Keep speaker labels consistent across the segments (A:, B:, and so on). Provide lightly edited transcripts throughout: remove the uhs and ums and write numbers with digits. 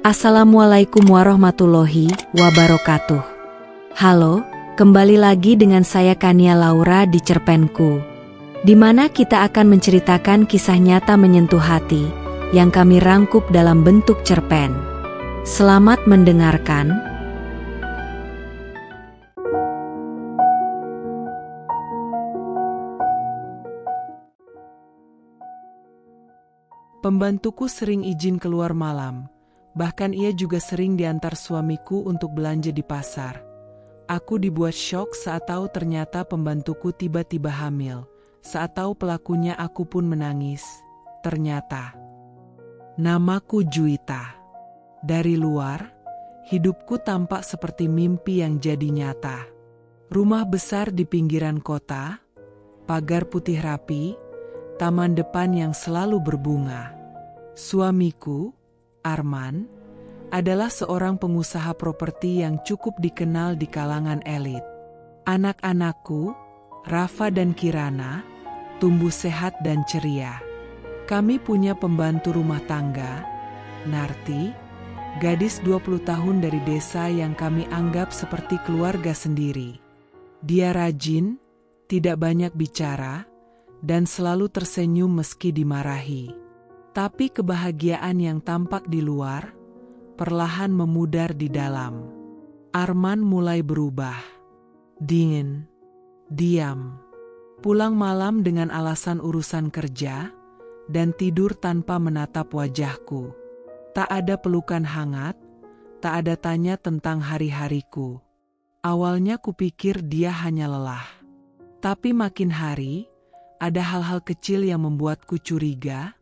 A: Assalamualaikum warahmatullahi wabarakatuh. Halo, kembali lagi dengan saya Kania Laura di Cerpenku, di mana kita akan menceritakan kisah nyata menyentuh hati yang kami rangkup dalam bentuk cerpen. Selamat mendengarkan.
B: Pembantuku sering izin keluar malam. Bahkan ia juga sering diantar suamiku untuk belanja di pasar. Aku dibuat syok saat tahu ternyata pembantuku tiba-tiba hamil. Saat tahu pelakunya aku pun menangis. Ternyata namaku Juwita. Dari luar, hidupku tampak seperti mimpi yang jadi nyata. Rumah besar di pinggiran kota, pagar putih rapi, taman depan yang selalu berbunga. Suamiku, Arman, adalah seorang pengusaha properti yang cukup dikenal di kalangan elit. Anak-anakku, Rafa dan Kirana, tumbuh sehat dan ceria. Kami punya pembantu rumah tangga, Narti, gadis 20 tahun dari desa yang kami anggap seperti keluarga sendiri. Dia rajin, tidak banyak bicara, dan selalu tersenyum meski dimarahi. Tapi kebahagiaan yang tampak di luar perlahan memudar di dalam. Arman mulai berubah. Dingin, diam, pulang malam dengan alasan urusan kerja, dan tidur tanpa menatap wajahku. Tak ada pelukan hangat, tak ada tanya tentang hari-hariku. Awalnya kupikir dia hanya lelah. Tapi makin hari, ada hal-hal kecil yang membuatku curiga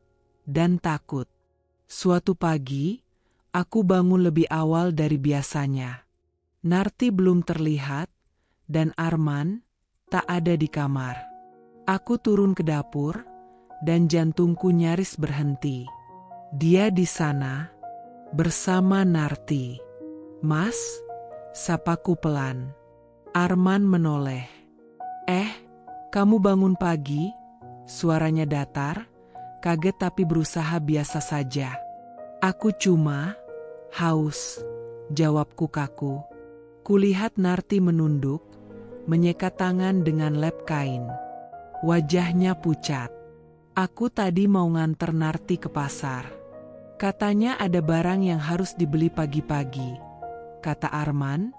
B: dan takut. Suatu pagi, aku bangun lebih awal dari biasanya. Narti belum terlihat, dan Arman tak ada di kamar. Aku turun ke dapur, dan jantungku nyaris berhenti. Dia di sana, bersama Narti. "Mas," sapaku pelan. Arman menoleh. Kamu bangun pagi?" Suaranya datar, kaget tapi berusaha biasa saja. "Aku cuma haus," jawabku kaku. Kulihat Narti menunduk, menyekat tangan dengan lep kain. Wajahnya pucat. "Aku tadi mau nganter Narti ke pasar. Katanya ada barang yang harus dibeli pagi-pagi," kata Arman,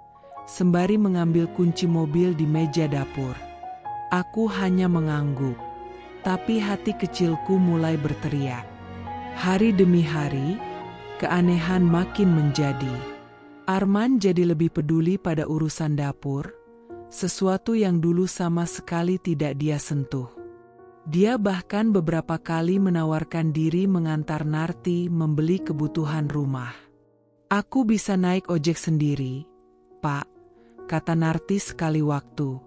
B: sembari mengambil kunci mobil di meja dapur. Aku hanya mengangguk, tapi hati kecilku mulai berteriak. Hari demi hari, keanehan makin menjadi. Arman jadi lebih peduli pada urusan dapur, sesuatu yang dulu sama sekali tidak dia sentuh. Dia bahkan beberapa kali menawarkan diri mengantar Narti membeli kebutuhan rumah. "Aku bisa naik ojek sendiri, Pak," kata Narti sekali waktu.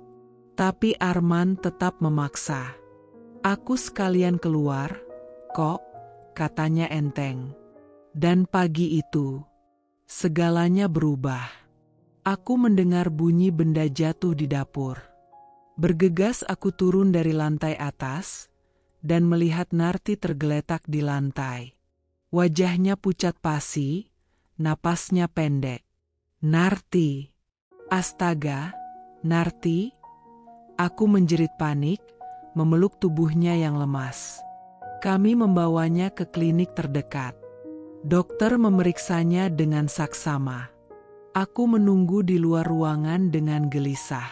B: Tapi Arman tetap memaksa. "Aku sekalian keluar, kok," katanya enteng. Dan pagi itu, segalanya berubah. Aku mendengar bunyi benda jatuh di dapur. Bergegas aku turun dari lantai atas, dan melihat Narti tergeletak di lantai. Wajahnya pucat pasi, napasnya pendek. "Narti! Astaga, Narti!" Aku menjerit panik, memeluk tubuhnya yang lemas. Kami membawanya ke klinik terdekat. Dokter memeriksanya dengan saksama. Aku menunggu di luar ruangan dengan gelisah.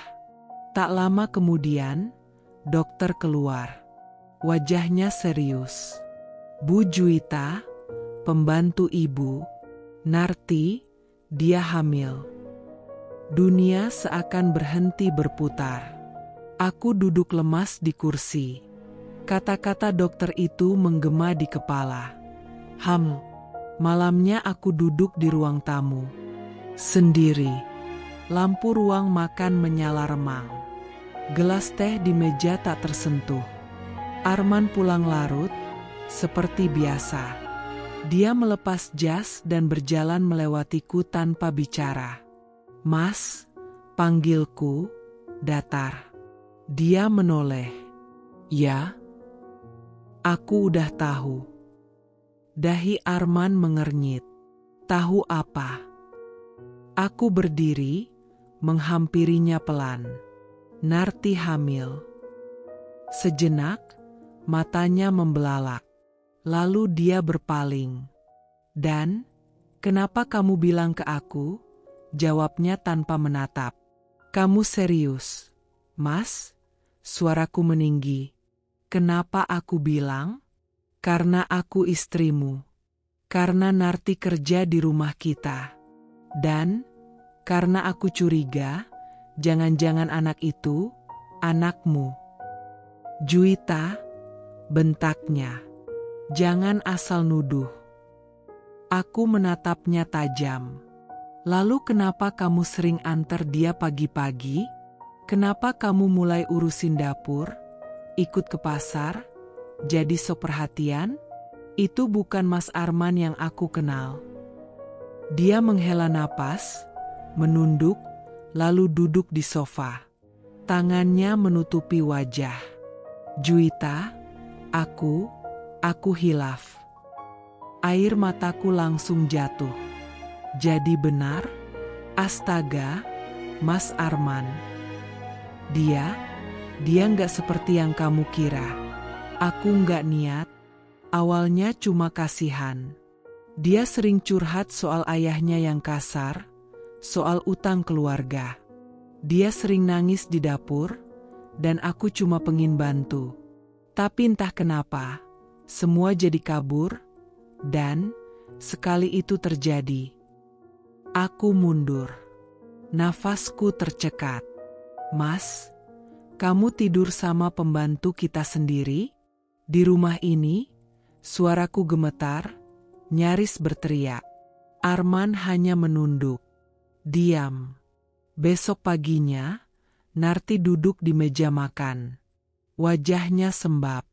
B: Tak lama kemudian, dokter keluar. Wajahnya serius. "Bu Juwita, pembantu ibu, Narti, dia hamil." Dunia seakan berhenti berputar. Aku duduk lemas di kursi. Kata-kata dokter itu menggema di kepala. Malamnya aku duduk di ruang tamu. Sendiri. Lampu ruang makan menyala remang. Gelas teh di meja tak tersentuh. Arman pulang larut, seperti biasa. Dia melepas jas dan berjalan melewatiku tanpa bicara. "Mas," panggilku, datar. Dia menoleh. "Ya?" "Aku udah tahu." Dahi Arman mengernyit. Tahu apa? Aku berdiri, menghampirinya pelan. Narti hamil. Sejenak, matanya membelalak. Lalu dia berpaling. Dan, kenapa kamu bilang ke aku? Jawabnya tanpa menatap. Kamu serius, Mas? Suaraku meninggi. Kenapa aku bilang? Karena aku istrimu. Karena Narti kerja di rumah kita. Dan, karena aku curiga, jangan-jangan anak itu, anakmu. Juwita, bentaknya. Jangan asal nuduh. Aku menatapnya tajam. Lalu kenapa kamu sering antar dia pagi-pagi? Kenapa kamu mulai urusin dapur? Ikut ke pasar? Jadi sok perhatian? Itu bukan Mas Arman yang aku kenal. Dia menghela napas, menunduk, lalu duduk di sofa. Tangannya menutupi wajah. Juwita, aku hilaf. Air mataku langsung jatuh. Jadi benar? Astaga, Mas Arman. Dia nggak seperti yang kamu kira. Aku nggak niat. Awalnya cuma kasihan. Dia sering curhat soal ayahnya yang kasar, soal utang keluarga. Dia sering nangis di dapur, dan aku cuma pengen bantu. Tapi entah kenapa, semua jadi kabur, dan sekali itu terjadi. Aku mundur. Nafasku tercekat. Mas, kamu tidur sama pembantu kita sendiri? Di rumah ini? Suaraku gemetar, nyaris berteriak. Arman hanya menunduk. Diam. Besok paginya, Narti duduk di meja makan. Wajahnya sembab.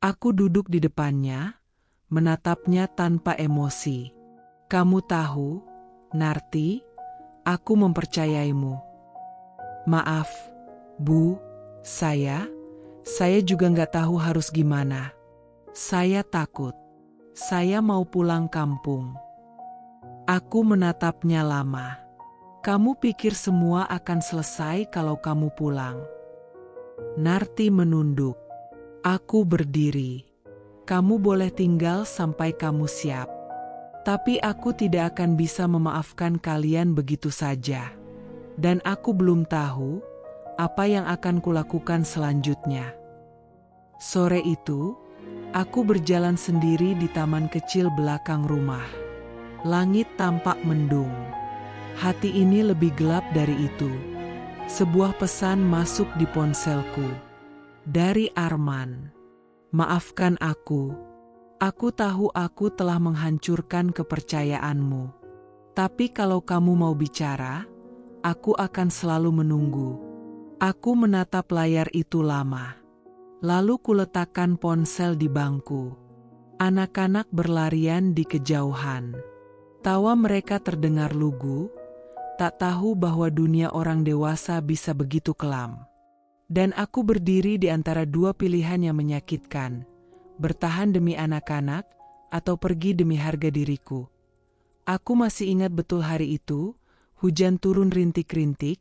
B: Aku duduk di depannya, menatapnya tanpa emosi. Kamu tahu, Narti, aku mempercayaimu. Maaf, Bu, saya juga nggak tahu harus gimana. Saya takut. Saya mau pulang kampung. Aku menatapnya lama. Kamu pikir semua akan selesai kalau kamu pulang? Narti menunduk. Aku berdiri. Kamu boleh tinggal sampai kamu siap. Tapi aku tidak akan bisa memaafkan kalian begitu saja. Dan aku belum tahu apa yang akan kulakukan selanjutnya. Sore itu, aku berjalan sendiri di taman kecil belakang rumah. Langit tampak mendung. Hati ini lebih gelap dari itu. Sebuah pesan masuk di ponselku. Dari Arman. Maafkan aku. Aku tahu aku telah menghancurkan kepercayaanmu. Tapi kalau kamu mau bicara, aku akan selalu menunggu. Aku menatap layar itu lama. Lalu kuletakkan ponsel di bangku. Anak-anak berlarian di kejauhan. Tawa mereka terdengar lugu, tak tahu bahwa dunia orang dewasa bisa begitu kelam. Dan aku berdiri di antara dua pilihan yang menyakitkan, bertahan demi anak-anak atau pergi demi harga diriku. Aku masih ingat betul hari itu, hujan turun rintik-rintik,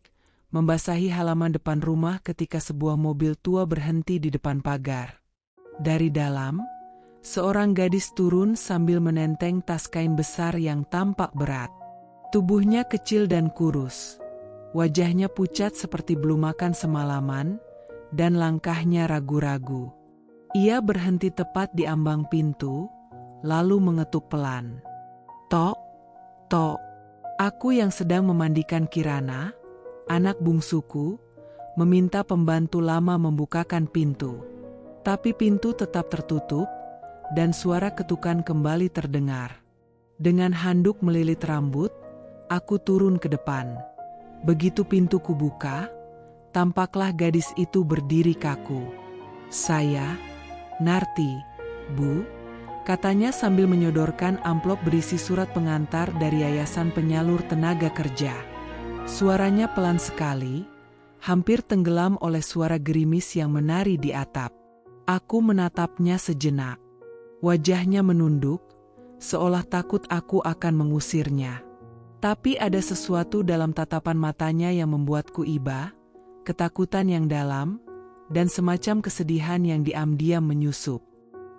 B: membasahi halaman depan rumah ketika sebuah mobil tua berhenti di depan pagar. Dari dalam, seorang gadis turun sambil menenteng tas kain besar yang tampak berat. Tubuhnya kecil dan kurus. Wajahnya pucat seperti belum makan semalaman, dan langkahnya ragu-ragu. Ia berhenti tepat di ambang pintu, lalu mengetuk pelan. Tok, tok. Aku yang sedang memandikan Kirana, anak bungsuku, meminta pembantu lama membukakan pintu. Tapi pintu tetap tertutup, dan suara ketukan kembali terdengar. Dengan handuk melilit rambut, aku turun ke depan. Begitu pintu kubuka, tampaklah gadis itu berdiri kaku. Saya, Narti, Bu, katanya sambil menyodorkan amplop berisi surat pengantar dari Yayasan Penyalur Tenaga Kerja. Suaranya pelan sekali, hampir tenggelam oleh suara gerimis yang menari di atap. Aku menatapnya sejenak. Wajahnya menunduk, seolah takut aku akan mengusirnya. Tapi ada sesuatu dalam tatapan matanya yang membuatku iba, ketakutan yang dalam, dan semacam kesedihan yang diam-diam menyusup.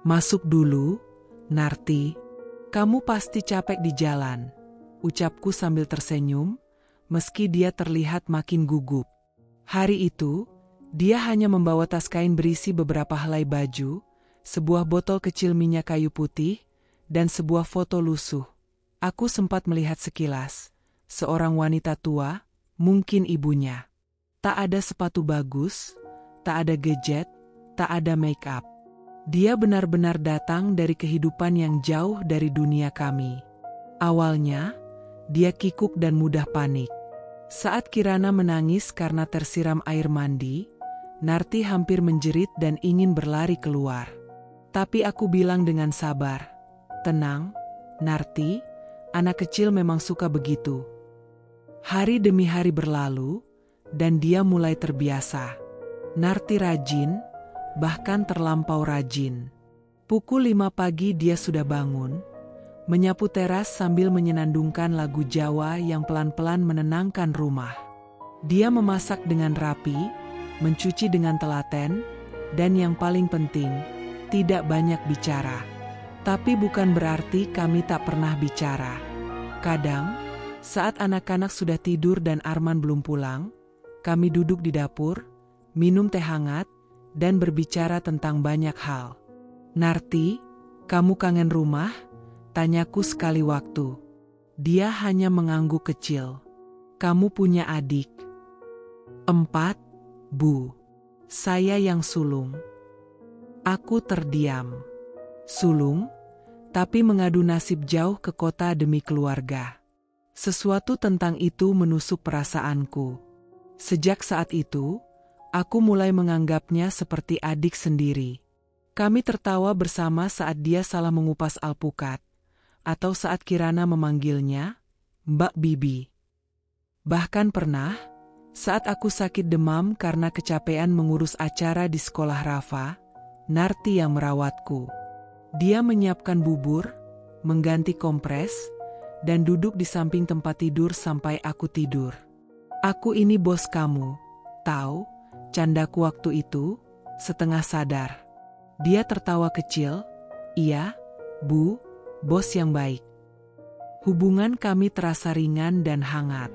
B: "Masuk dulu, Narti. Kamu pasti capek di jalan," ucapku sambil tersenyum, meski dia terlihat makin gugup. Hari itu, dia hanya membawa tas kain berisi beberapa helai baju, sebuah botol kecil minyak kayu putih, dan sebuah foto lusuh. Aku sempat melihat sekilas, seorang wanita tua, mungkin ibunya. Tak ada sepatu bagus, tak ada gadget, tak ada make-up. Dia benar-benar datang dari kehidupan yang jauh dari dunia kami. Awalnya, dia kikuk dan mudah panik. Saat Kirana menangis karena tersiram air mandi, Narti hampir menjerit dan ingin berlari keluar. Tapi aku bilang dengan sabar, "Tenang, Narti, anak kecil memang suka begitu." Hari demi hari berlalu, dan dia mulai terbiasa. Narti rajin, bahkan terlampau rajin. Pukul 5 pagi dia sudah bangun, menyapu teras sambil menyenandungkan lagu Jawa yang pelan-pelan menenangkan rumah. Dia memasak dengan rapi, mencuci dengan telaten, dan yang paling penting, tidak banyak bicara. Tapi bukan berarti kami tak pernah bicara. Kadang, saat anak-anak sudah tidur dan Arman belum pulang, kami duduk di dapur, minum teh hangat, dan berbicara tentang banyak hal. "Narti, kamu kangen rumah?" tanyaku sekali waktu. Dia hanya mengangguk kecil. "Kamu punya adik?" "4, Bu. Saya yang sulung." Aku terdiam. Sulung, tapi mengadu nasib jauh ke kota demi keluarga. Sesuatu tentang itu menusuk perasaanku. Sejak saat itu, aku mulai menganggapnya seperti adik sendiri. Kami tertawa bersama saat dia salah mengupas alpukat, atau saat Kirana memanggilnya Mbak Bibi. Bahkan pernah, saat aku sakit demam karena kecapean mengurus acara di sekolah Rafa, Narti yang merawatku. Dia menyiapkan bubur, mengganti kompres, dan duduk di samping tempat tidur sampai aku tidur. "Aku ini bos kamu, tahu?" candaku waktu itu, setengah sadar. Dia tertawa kecil, "Iya, Bu, bos yang baik." Hubungan kami terasa ringan dan hangat.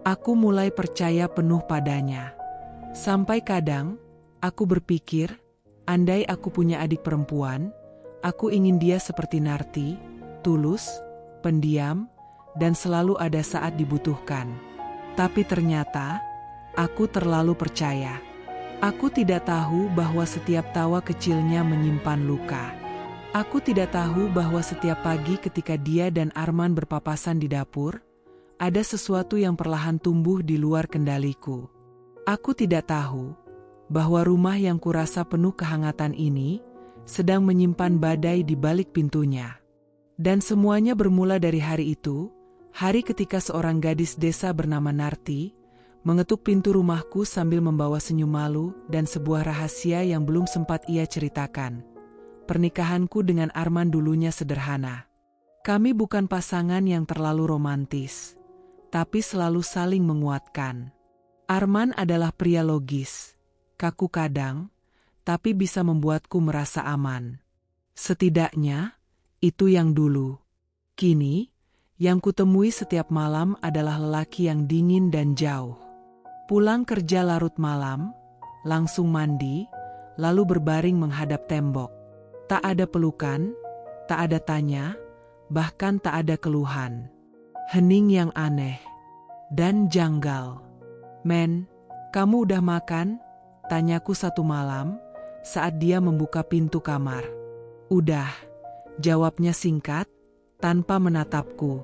B: Aku mulai percaya penuh padanya. Sampai kadang, aku berpikir, andai aku punya adik perempuan, aku ingin dia seperti Narti, tulus, pendiam, dan selalu ada saat dibutuhkan. Tapi ternyata, aku terlalu percaya. Aku tidak tahu bahwa setiap tawa kecilnya menyimpan luka. Aku tidak tahu bahwa setiap pagi ketika dia dan Arman berpapasan di dapur, ada sesuatu yang perlahan tumbuh di luar kendaliku. Aku tidak tahu bahwa rumah yang kurasa penuh kehangatan ini sedang menyimpan badai di balik pintunya. Dan semuanya bermula dari hari itu, hari ketika seorang gadis desa bernama Narti mengetuk pintu rumahku sambil membawa senyum malu dan sebuah rahasia yang belum sempat ia ceritakan. Pernikahanku dengan Arman dulunya sederhana. Kami bukan pasangan yang terlalu romantis, tapi selalu saling menguatkan. Arman adalah pria logis, kaku kadang, tapi bisa membuatku merasa aman. Setidaknya, itu yang dulu. Kini, yang kutemui setiap malam adalah lelaki yang dingin dan jauh. Pulang kerja larut malam, langsung mandi, lalu berbaring menghadap tembok. Tak ada pelukan, tak ada tanya, bahkan tak ada keluhan. Hening yang aneh dan janggal. "Men, kamu udah makan?" tanyaku satu malam saat dia membuka pintu kamar. "Udah," jawabnya singkat, tanpa menatapku.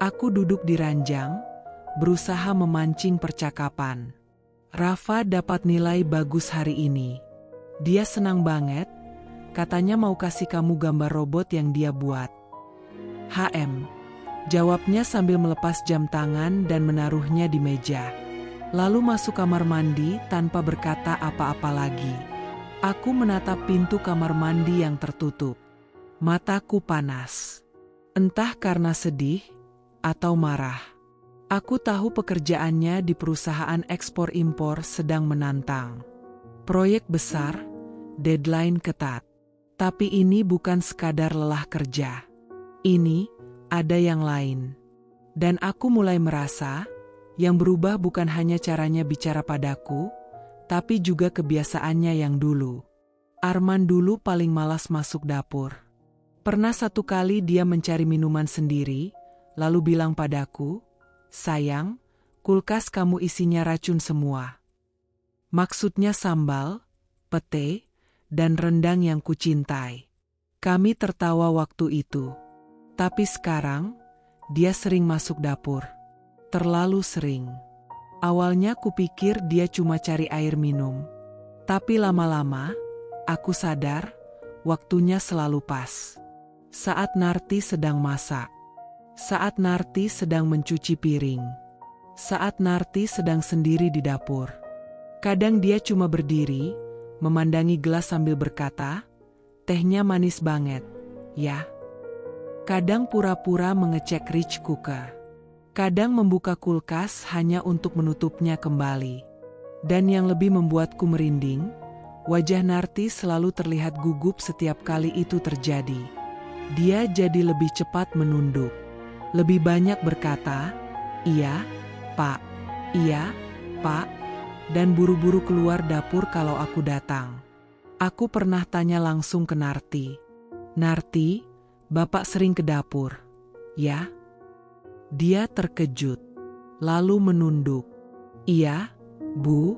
B: Aku duduk di ranjang, berusaha memancing percakapan. "Rafa dapat nilai bagus hari ini. Dia senang banget, katanya mau kasih kamu gambar robot yang dia buat." "HM," jawabnya sambil melepas jam tangan dan menaruhnya di meja. Lalu masuk kamar mandi tanpa berkata apa-apa lagi. Aku menatap pintu kamar mandi yang tertutup. Mataku panas. Entah karena sedih atau marah. Aku tahu pekerjaannya di perusahaan ekspor-impor sedang menantang. Proyek besar, deadline ketat. Tapi ini bukan sekadar lelah kerja. Ini ada yang lain. Dan aku mulai merasa, yang berubah bukan hanya caranya bicara padaku, tapi juga kebiasaannya yang dulu. Arman dulu paling malas masuk dapur. Pernah satu kali dia mencari minuman sendiri, lalu bilang padaku, "Sayang, kulkas kamu isinya racun semua." Maksudnya sambal, pete, dan rendang yang kucintai. Kami tertawa waktu itu. Tapi sekarang, dia sering masuk dapur. Terlalu sering. Awalnya kupikir dia cuma cari air minum. Tapi lama-lama, aku sadar, waktunya selalu pas. Saat Narti sedang masak. Saat Narti sedang mencuci piring. Saat Narti sedang sendiri di dapur. Kadang dia cuma berdiri, memandangi gelas sambil berkata, "Tehnya manis banget, ya." Kadang pura-pura mengecek rich cooker. Kadang membuka kulkas hanya untuk menutupnya kembali. Dan yang lebih membuatku merinding, wajah Narti selalu terlihat gugup setiap kali itu terjadi. Dia jadi lebih cepat menunduk. Lebih banyak berkata, "Iya, Pak. Iya, Pak." Dan buru-buru keluar dapur kalau aku datang. Aku pernah tanya langsung ke Narti. "Narti, Bapak sering ke dapur, ya?" Dia terkejut, lalu menunduk. "Iya, Bu,"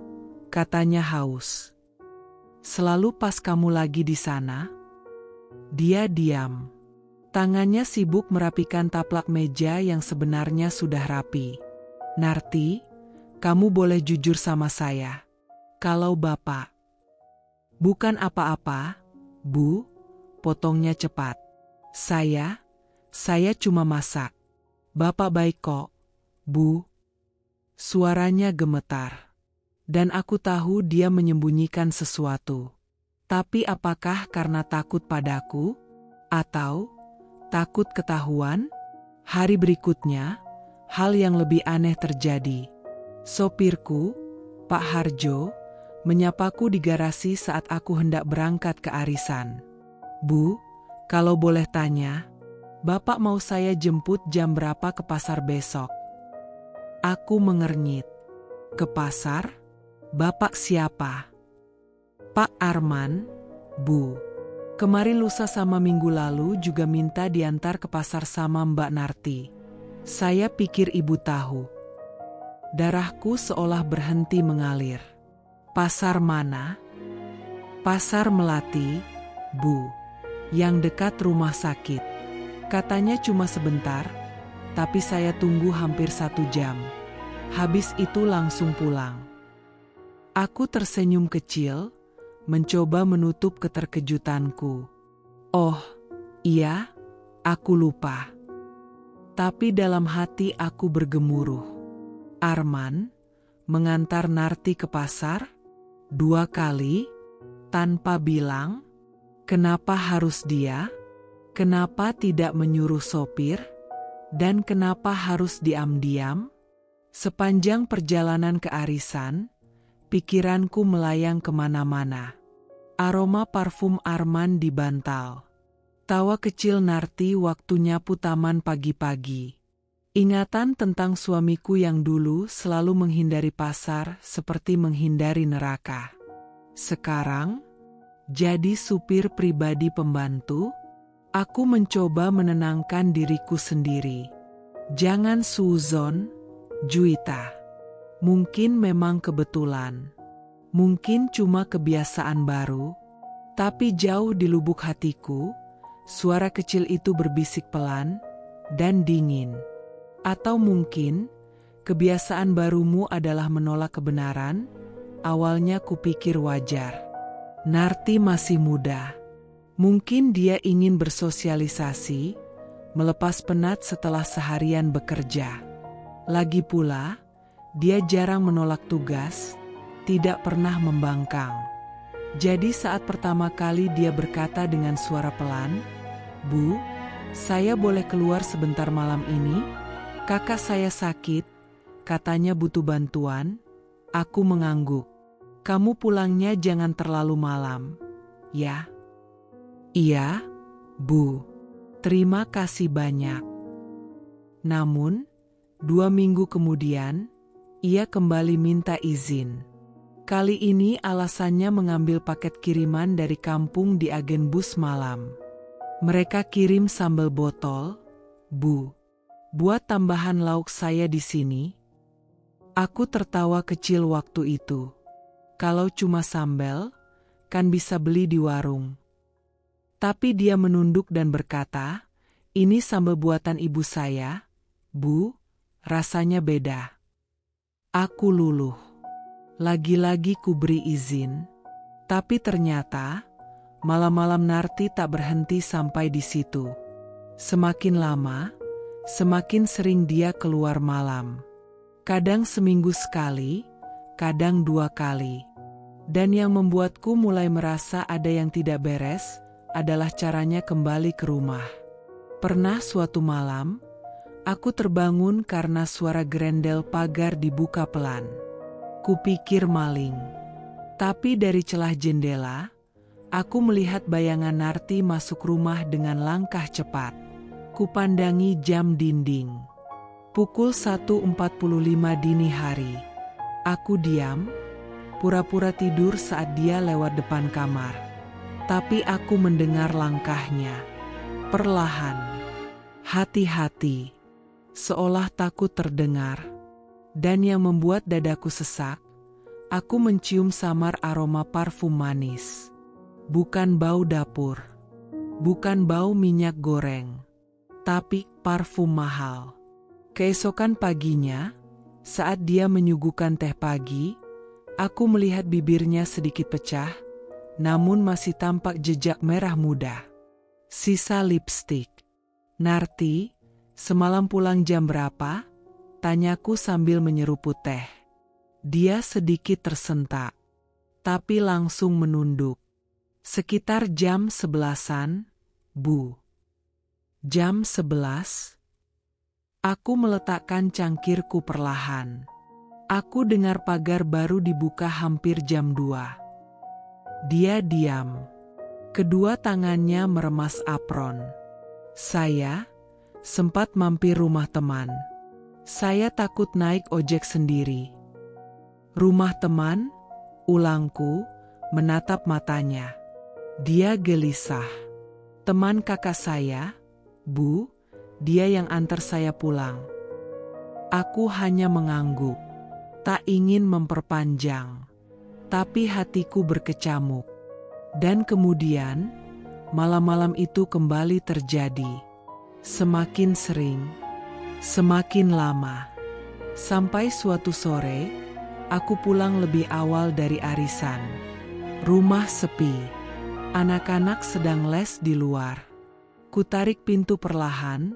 B: katanya haus. "Selalu pas kamu lagi di sana?" Dia diam. Tangannya sibuk merapikan taplak meja yang sebenarnya sudah rapi. "Narti, kamu boleh jujur sama saya. Kalau Bapak..." "Bukan apa-apa, Bu," potongnya cepat. Saya cuma masak. Bapak baik kok, Bu." Suaranya gemetar. Dan aku tahu dia menyembunyikan sesuatu. Tapi apakah karena takut padaku? Atau takut ketahuan? Hari berikutnya, hal yang lebih aneh terjadi. Sopirku, Pak Harjo, menyapaku di garasi saat aku hendak berangkat ke arisan. "Bu, kalau boleh tanya, Bapak mau saya jemput jam berapa ke pasar besok?" Aku mengernyit. "Ke pasar? Bapak siapa?" "Pak Arman, Bu. Kemarin lusa sama minggu lalu juga minta diantar ke pasar sama Mbak Narti." Saya pikir ibu tahu. Darahku seolah berhenti mengalir. "Pasar mana?" "Pasar Melati, Bu. Yang dekat rumah sakit." Katanya cuma sebentar, tapi saya tunggu hampir 1 jam. Habis itu langsung pulang. Aku tersenyum kecil, mencoba menutup keterkejutanku. "Oh, iya, aku lupa." Tapi dalam hati aku bergemuruh. Arman mengantar Narti ke pasar 2 kali, tanpa bilang, kenapa harus dia? Kenapa tidak menyuruh sopir? Dan kenapa harus diam-diam? Sepanjang perjalanan ke arisan, pikiranku melayang kemana-mana. Aroma parfum Arman di bantal. Tawa kecil Narti waktu nyapu taman pagi-pagi. Ingatan tentang suamiku yang dulu selalu menghindari pasar seperti menghindari neraka. Sekarang, jadi supir pribadi pembantu, aku mencoba menenangkan diriku sendiri. Jangan suuzon, Juwita. Mungkin memang kebetulan. Mungkin cuma kebiasaan baru. Tapi jauh di lubuk hatiku, suara kecil itu berbisik pelan dan dingin. Atau mungkin, kebiasaan barumu adalah menolak kebenaran. Awalnya kupikir wajar. Narti masih muda. Mungkin dia ingin bersosialisasi, melepas penat setelah seharian bekerja. Lagi pula, dia jarang menolak tugas, tidak pernah membangkang. Jadi saat pertama kali dia berkata dengan suara pelan, "Bu, Saya boleh keluar sebentar malam ini? Kakak saya sakit, katanya butuh bantuan. Aku mengangguk. Kamu pulangnya jangan terlalu malam, ya? Iya, Bu. Terima kasih banyak. Namun, 2 minggu kemudian, ia kembali minta izin. Kali ini alasannya mengambil paket kiriman dari kampung di agen bus malam. Mereka kirim sambal botol. Bu, buat tambahan lauk saya di sini. Aku tertawa kecil waktu itu. Kalau cuma sambal, kan bisa beli di warung. Tapi dia menunduk dan berkata, ini sambal buatan ibu saya, Bu, rasanya beda. Aku luluh. Lagi-lagi ku beri izin. Tapi ternyata, malam-malam Narti tak berhenti sampai di situ. Semakin lama, semakin sering dia keluar malam. Kadang seminggu sekali, kadang 2 kali. Dan yang membuatku mulai merasa ada yang tidak beres, adalah caranya kembali ke rumah. Pernah suatu malam, aku terbangun karena suara gerendel pagar dibuka pelan. Kupikir maling. Tapi dari celah jendela, aku melihat bayangan Narti masuk rumah dengan langkah cepat. Kupandangi jam dinding. Pukul 1.45 dini hari. Aku diam, pura-pura tidur saat dia lewat depan kamar. Tapi aku mendengar langkahnya. Perlahan. Hati-hati. Seolah takut terdengar. Dan yang membuat dadaku sesak, aku mencium samar aroma parfum manis. Bukan bau dapur. Bukan bau minyak goreng. Tapi parfum mahal. Keesokan paginya, saat dia menyuguhkan teh pagi, aku melihat bibirnya sedikit pecah, namun masih tampak jejak merah muda. Sisa lipstik. Narti, semalam pulang jam berapa? Tanyaku sambil menyeruput teh. Dia sedikit tersentak, tapi langsung menunduk. Sekitar jam 11-an, Bu. Jam 11? Aku meletakkan cangkirku perlahan. Aku dengar pagar baru dibuka hampir jam 2. Dia diam. Kedua tangannya meremas apron. Saya sempat mampir rumah teman. Saya takut naik ojek sendiri. Rumah teman? Ulangku, menatap matanya. Dia gelisah. Teman kakak saya, Bu, dia yang antar saya pulang. Aku hanya mengangguk. Tak ingin memperpanjang. Tapi hatiku berkecamuk. Dan kemudian, malam-malam itu kembali terjadi. Semakin sering, semakin lama. Sampai suatu sore, aku pulang lebih awal dari arisan. Rumah sepi. Anak-anak sedang les di luar. Kutarik pintu perlahan,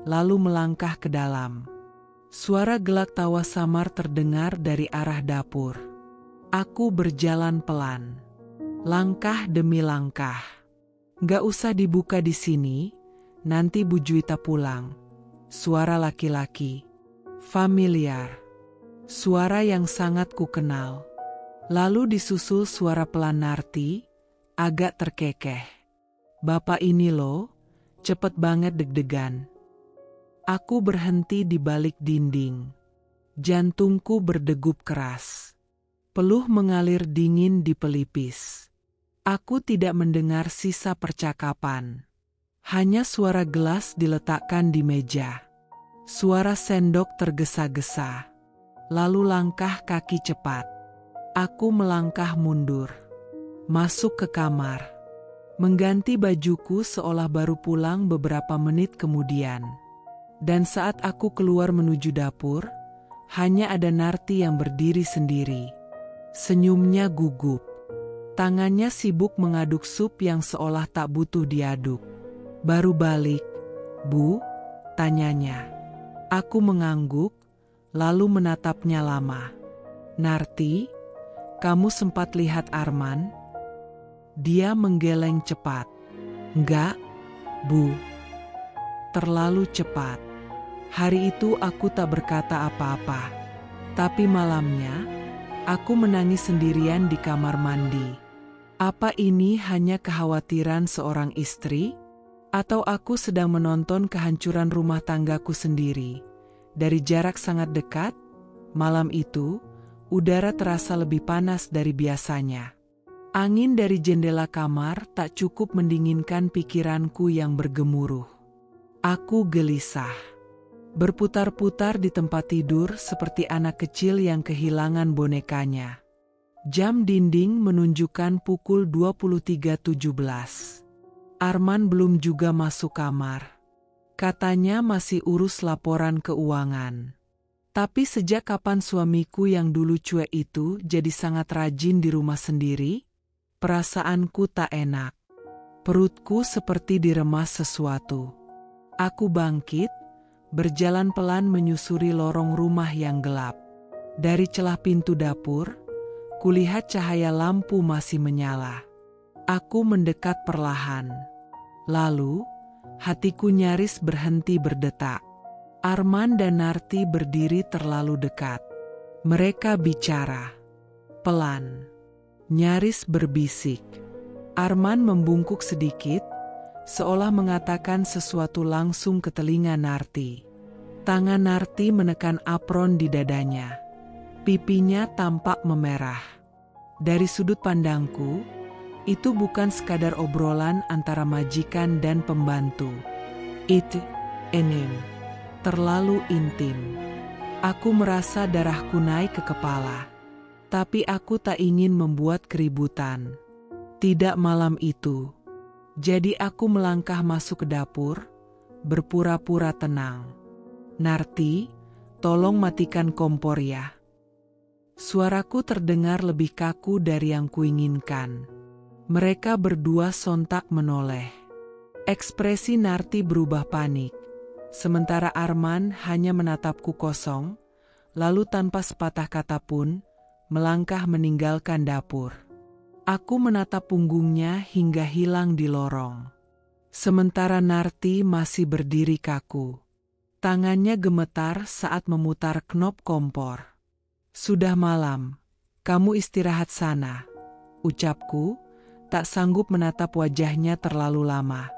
B: lalu melangkah ke dalam. Suara gelak tawa samar terdengar dari arah dapur. Aku berjalan pelan. Langkah demi langkah. Gak usah dibuka di sini, nanti Bu Juwita pulang. Suara laki-laki. Familiar. Suara yang sangat kukenal. Lalu disusul suara pelan Narti, agak terkekeh. Bapak ini loh, cepet banget deg-degan. Aku berhenti di balik dinding. Jantungku berdegup keras. Peluh mengalir dingin di pelipis. Aku tidak mendengar sisa percakapan. Hanya suara gelas diletakkan di meja. Suara sendok tergesa-gesa. Lalu langkah kaki cepat. Aku melangkah mundur. Masuk ke kamar. Mengganti bajuku seolah baru pulang beberapa menit kemudian. Dan saat aku keluar menuju dapur, hanya ada Narti yang berdiri sendiri. Senyumnya gugup. Tangannya sibuk mengaduk sup yang seolah tak butuh diaduk. Baru balik, Bu? Tanyanya. Aku mengangguk, lalu menatapnya lama. Narti, kamu sempat lihat Arman? Dia menggeleng cepat. Enggak, Bu. Terlalu cepat. Hari itu aku tak berkata apa-apa. Tapi malamnya, aku menangis sendirian di kamar mandi. Apa ini hanya kekhawatiran seorang istri? Atau aku sedang menonton kehancuran rumah tanggaku sendiri? Dari jarak sangat dekat, malam itu, udara terasa lebih panas dari biasanya. Angin dari jendela kamar tak cukup mendinginkan pikiranku yang bergemuruh. Aku gelisah, berputar-putar di tempat tidur seperti anak kecil yang kehilangan bonekanya. Jam dinding menunjukkan pukul 23.17. Arman belum juga masuk kamar. Katanya masih urus laporan keuangan. Tapi sejak kapan suamiku yang dulu cuek itu jadi sangat rajin di rumah sendiri? Perasaanku tak enak. Perutku seperti diremas sesuatu. Aku bangkit, berjalan pelan menyusuri lorong rumah yang gelap. Dari celah pintu dapur, kulihat cahaya lampu masih menyala. Aku mendekat perlahan. Lalu, hatiku nyaris berhenti berdetak. Arman dan Narti berdiri terlalu dekat. Mereka bicara pelan, nyaris berbisik. Arman membungkuk sedikit, seolah mengatakan sesuatu langsung ke telinga Narti. Tangan Narti menekan apron di dadanya. Pipinya tampak memerah. Dari sudut pandangku, itu bukan sekadar obrolan antara majikan dan pembantu. Itu terlalu intim. Aku merasa darahku naik ke kepala. Tapi aku tak ingin membuat keributan. Tidak malam itu. Jadi aku melangkah masuk ke dapur, berpura-pura tenang. Narti, tolong matikan kompor ya. Suaraku terdengar lebih kaku dari yang kuinginkan. Mereka berdua sontak menoleh. Ekspresi Narti berubah panik. Sementara Arman hanya menatapku kosong, lalu tanpa sepatah kata pun, melangkah meninggalkan dapur. Aku menatap punggungnya hingga hilang di lorong. Sementara Narti masih berdiri kaku. Tangannya gemetar saat memutar knop kompor. Sudah malam, kamu istirahat sana, ucapku, tak sanggup menatap wajahnya terlalu lama.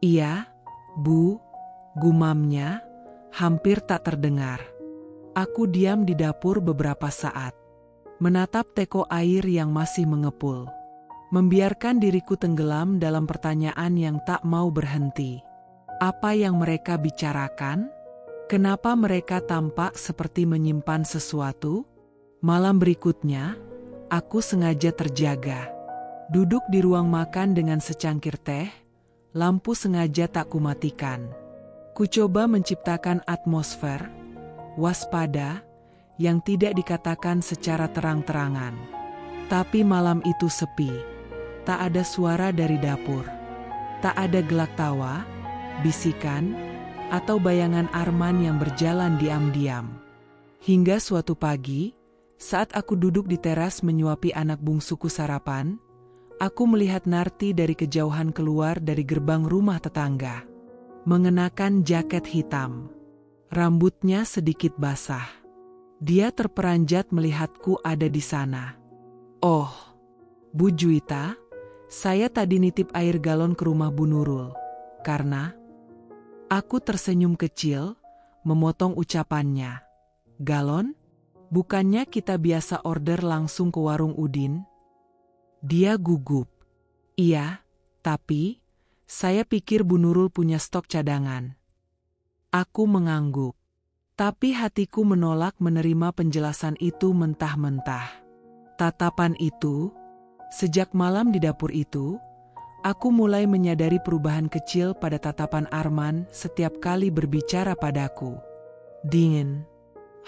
B: Iya, Bu, gumamnya, hampir tak terdengar. Aku diam di dapur beberapa saat, menatap teko air yang masih mengepul, membiarkan diriku tenggelam dalam pertanyaan yang tak mau berhenti. Apa yang mereka bicarakan? Kenapa mereka tampak seperti menyimpan sesuatu? Malam berikutnya, aku sengaja terjaga. Duduk di ruang makan dengan secangkir teh, lampu sengaja tak kumatikan. Kucoba menciptakan atmosfer waspada yang tidak dikatakan secara terang-terangan. Tapi malam itu sepi. Tak ada suara dari dapur. Tak ada gelak tawa, bisikan, atau bayangan Arman yang berjalan diam-diam. Hingga suatu pagi, saat aku duduk di teras menyuapi anak bungsuku sarapan, aku melihat Narti dari kejauhan keluar dari gerbang rumah tetangga. Mengenakan jaket hitam. Rambutnya sedikit basah. Dia terperanjat melihatku ada di sana. Oh, Bu Juwita, saya tadi nitip air galon ke rumah Bu Nurul. Karena aku tersenyum kecil, memotong ucapannya. Galon? Bukannya kita biasa order langsung ke warung Udin? Dia gugup. Iya, tapi saya pikir Bu Nurul punya stok cadangan. Aku mengangguk. Tapi hatiku menolak menerima penjelasan itu mentah-mentah. Tatapan itu, sejak malam di dapur itu, aku mulai menyadari perubahan kecil pada tatapan Arman setiap kali berbicara padaku. Dingin,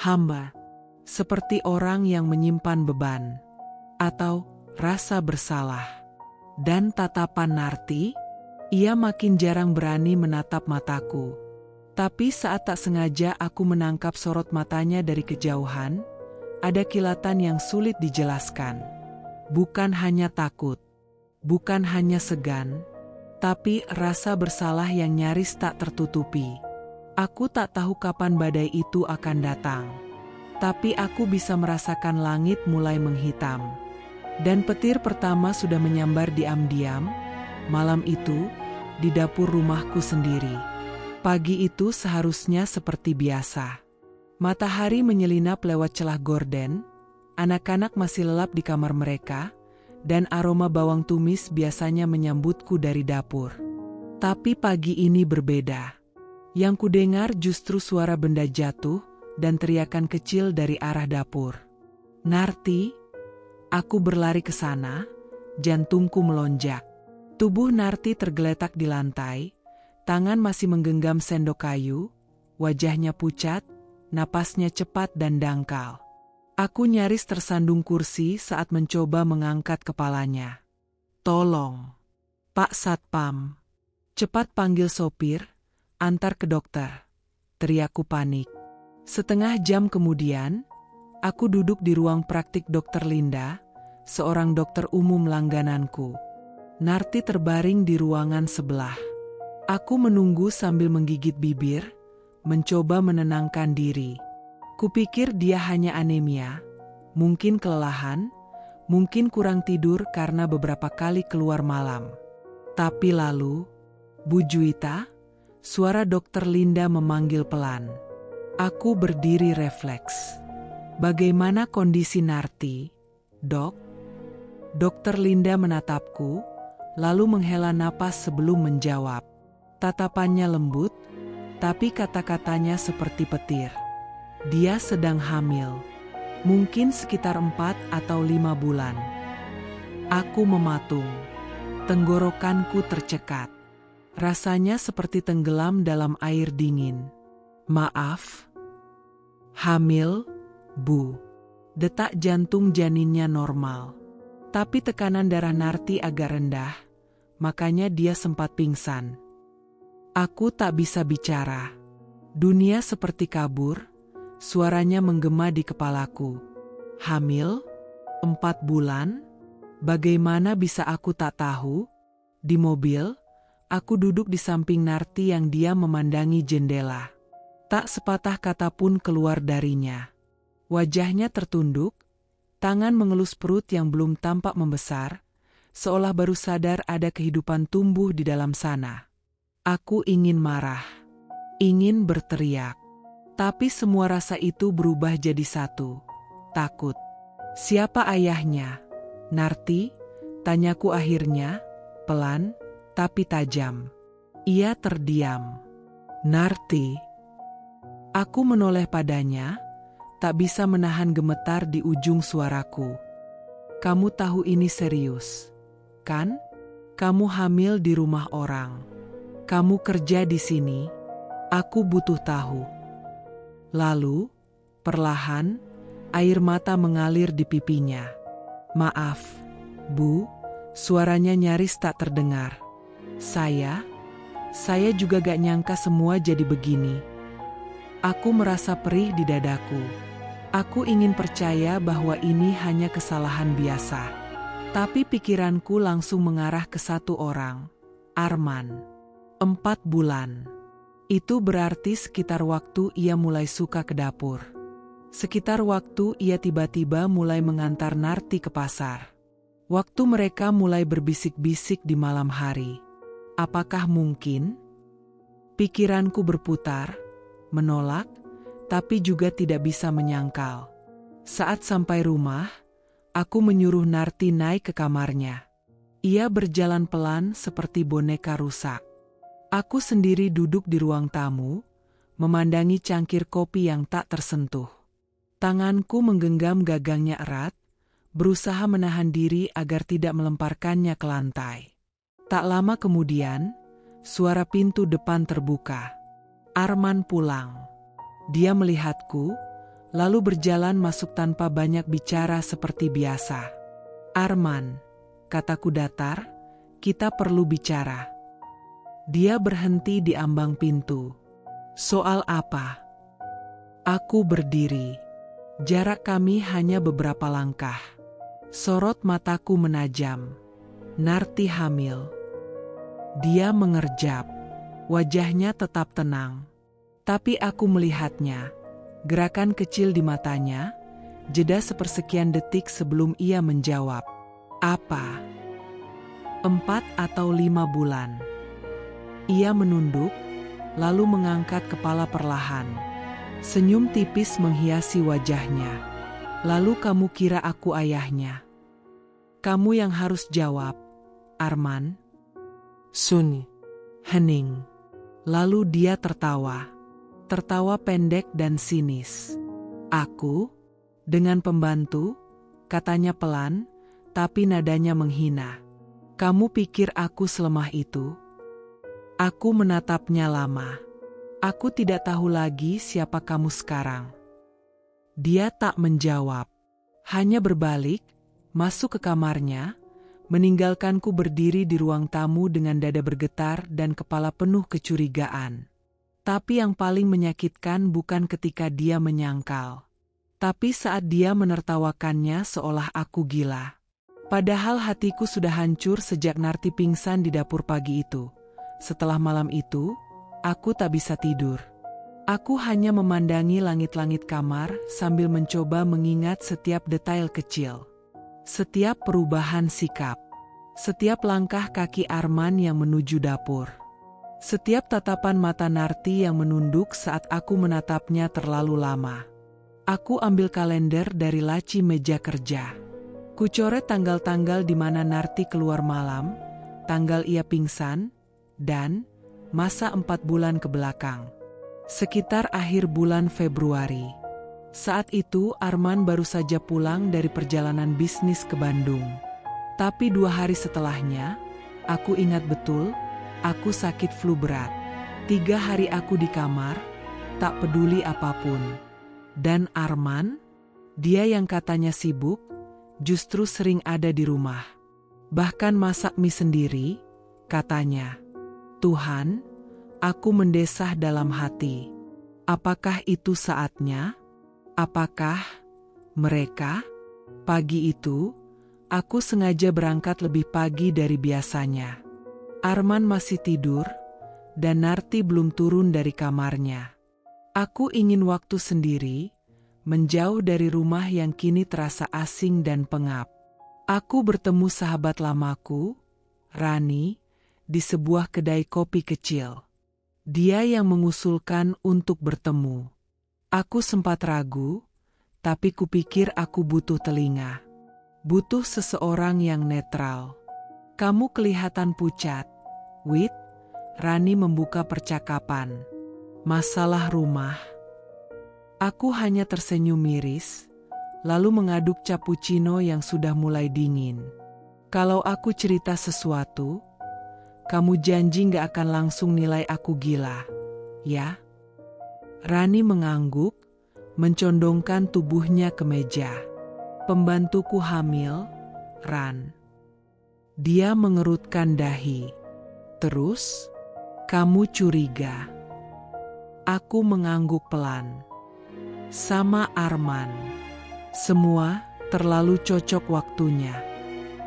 B: hamba, seperti orang yang menyimpan beban, atau rasa bersalah. Dan tatapan Narti, ia makin jarang berani menatap mataku. Tapi saat tak sengaja aku menangkap sorot matanya dari kejauhan, ada kilatan yang sulit dijelaskan. Bukan hanya takut, bukan hanya segan, tapi rasa bersalah yang nyaris tak tertutupi. Aku tak tahu kapan badai itu akan datang. Tapi aku bisa merasakan langit mulai menghitam. Dan petir pertama sudah menyambar diam-diam, malam itu, di dapur rumahku sendiri. Pagi itu seharusnya seperti biasa. Matahari menyelinap lewat celah gorden, anak-anak masih lelap di kamar mereka, dan aroma bawang tumis biasanya menyambutku dari dapur. Tapi pagi ini berbeda. Yang kudengar justru suara benda jatuh dan teriakan kecil dari arah dapur. Narti, aku berlari ke sana, jantungku melonjak. Tubuh Narti tergeletak di lantai, tangan masih menggenggam sendok kayu, wajahnya pucat, napasnya cepat dan dangkal. Aku nyaris tersandung kursi saat mencoba mengangkat kepalanya. Tolong, Pak Satpam. Cepat panggil sopir, antar ke dokter. Teriakku panik. Setengah jam kemudian, aku duduk di ruang praktik Dokter Linda, seorang dokter umum langgananku. Narti terbaring di ruangan sebelah. Aku menunggu sambil menggigit bibir, mencoba menenangkan diri. Kupikir dia hanya anemia, mungkin kelelahan, mungkin kurang tidur karena beberapa kali keluar malam. Tapi lalu, Bu Juwita, suara Dokter Linda memanggil pelan. Aku berdiri refleks. Bagaimana kondisi Narti, Dok? Dokter Linda menatapku, lalu menghela napas sebelum menjawab. Tatapannya lembut, tapi kata-katanya seperti petir. Dia sedang hamil, mungkin sekitar 4 atau 5 bulan. Aku mematung, tenggorokanku tercekat. Rasanya seperti tenggelam dalam air dingin. Maaf. Hamil, Bu. Detak jantung janinnya normal. Tapi tekanan darah Narti agak rendah, makanya dia sempat pingsan. Aku tak bisa bicara. Dunia seperti kabur. Suaranya menggema di kepalaku. Hamil? 4 bulan? Bagaimana bisa aku tak tahu? Di mobil, aku duduk di samping Narti yang diam memandangi jendela. Tak sepatah kata pun keluar darinya. Wajahnya tertunduk, tangan mengelus perut yang belum tampak membesar, seolah baru sadar ada kehidupan tumbuh di dalam sana. Aku ingin marah, ingin berteriak. Tapi semua rasa itu berubah jadi satu, takut. Siapa ayahnya? Narti? Tanyaku akhirnya, pelan, tapi tajam. Ia terdiam. Narti. Aku menoleh padanya, tak bisa menahan gemetar di ujung suaraku. Kamu tahu ini serius, kan? Kamu hamil di rumah orang. Kamu kerja di sini. Aku butuh tahu. Lalu, perlahan, air mata mengalir di pipinya. Maaf, Bu, suaranya nyaris tak terdengar. Saya juga gak nyangka semua jadi begini. Aku merasa perih di dadaku. Aku ingin percaya bahwa ini hanya kesalahan biasa. Tapi pikiranku langsung mengarah ke satu orang, Arman. 4 bulan. Itu berarti sekitar waktu ia mulai suka ke dapur. Sekitar waktu ia tiba-tiba mulai mengantar Narti ke pasar. Waktu mereka mulai berbisik-bisik di malam hari. Apakah mungkin? Pikiranku berputar, menolak, tapi juga tidak bisa menyangkal. Saat sampai rumah, aku menyuruh Narti naik ke kamarnya. Ia berjalan pelan seperti boneka rusak. Aku sendiri duduk di ruang tamu, memandangi cangkir kopi yang tak tersentuh. Tanganku menggenggam gagangnya erat, berusaha menahan diri agar tidak melemparkannya ke lantai. Tak lama kemudian, suara pintu depan terbuka. Arman pulang. Dia melihatku, lalu berjalan masuk tanpa banyak bicara seperti biasa. Arman, kataku datar, kita perlu bicara. Dia berhenti di ambang pintu. Soal apa? Aku berdiri. Jarak kami hanya beberapa langkah. Sorot mataku menajam. Narti hamil. Dia mengerjap. Wajahnya tetap tenang. Tapi aku melihatnya. Gerakan kecil di matanya, jeda sepersekian detik sebelum ia menjawab. Apa? 4 atau 5 bulan. Ia menunduk, lalu mengangkat kepala perlahan. Senyum tipis menghiasi wajahnya. Lalu kamu kira aku ayahnya? Kamu yang harus jawab, Arman. Sun. Hening. Lalu dia tertawa. Tertawa pendek dan sinis. Aku? Dengan pembantu? Katanya pelan, tapi nadanya menghina. Kamu pikir aku selemah itu? Aku menatapnya lama. Aku tidak tahu lagi siapa kamu sekarang. Dia tak menjawab. Hanya berbalik, masuk ke kamarnya, meninggalkanku berdiri di ruang tamu dengan dada bergetar dan kepala penuh kecurigaan. Tapi yang paling menyakitkan bukan ketika dia menyangkal, tapi saat dia menertawakannya seolah aku gila. Padahal hatiku sudah hancur sejak Narti pingsan di dapur pagi itu. Setelah malam itu, aku tak bisa tidur. Aku hanya memandangi langit-langit kamar sambil mencoba mengingat setiap detail kecil. Setiap perubahan sikap. Setiap langkah kaki Arman yang menuju dapur. Setiap tatapan mata Narti yang menunduk saat aku menatapnya terlalu lama. Aku ambil kalender dari laci meja kerja. Kucoret tanggal-tanggal di mana Narti keluar malam, tanggal ia pingsan, dan masa 4 bulan ke belakang. Sekitar akhir bulan Februari. Saat itu Arman baru saja pulang dari perjalanan bisnis ke Bandung. Tapi 2 hari setelahnya, aku ingat betul, aku sakit flu berat. 3 hari aku di kamar, tak peduli apapun. Dan Arman, dia yang katanya sibuk, justru sering ada di rumah. Bahkan masak mie sendiri, katanya. Tuhan, aku mendesah dalam hati. Apakah itu saatnya? Apakah mereka? Pagi itu, aku sengaja berangkat lebih pagi dari biasanya. Arman masih tidur, dan Narti belum turun dari kamarnya. Aku ingin waktu sendiri, menjauh dari rumah yang kini terasa asing dan pengap. Aku bertemu sahabat lamaku, Rani, di sebuah kedai kopi kecil. Dia yang mengusulkan untuk bertemu. Aku sempat ragu, tapi kupikir aku butuh telinga. Butuh seseorang yang netral. Kamu kelihatan pucat. Wit, Rani membuka percakapan. Masalah rumah. Aku hanya tersenyum miris, lalu mengaduk cappuccino yang sudah mulai dingin. Kalau aku cerita sesuatu, kamu janji gak akan langsung nilai aku gila, ya? Rani mengangguk, mencondongkan tubuhnya ke meja. Pembantuku hamil, Ran. Dia mengerutkan dahi. Terus, kamu curiga. Aku mengangguk pelan. Sama Arman. Semua terlalu cocok waktunya.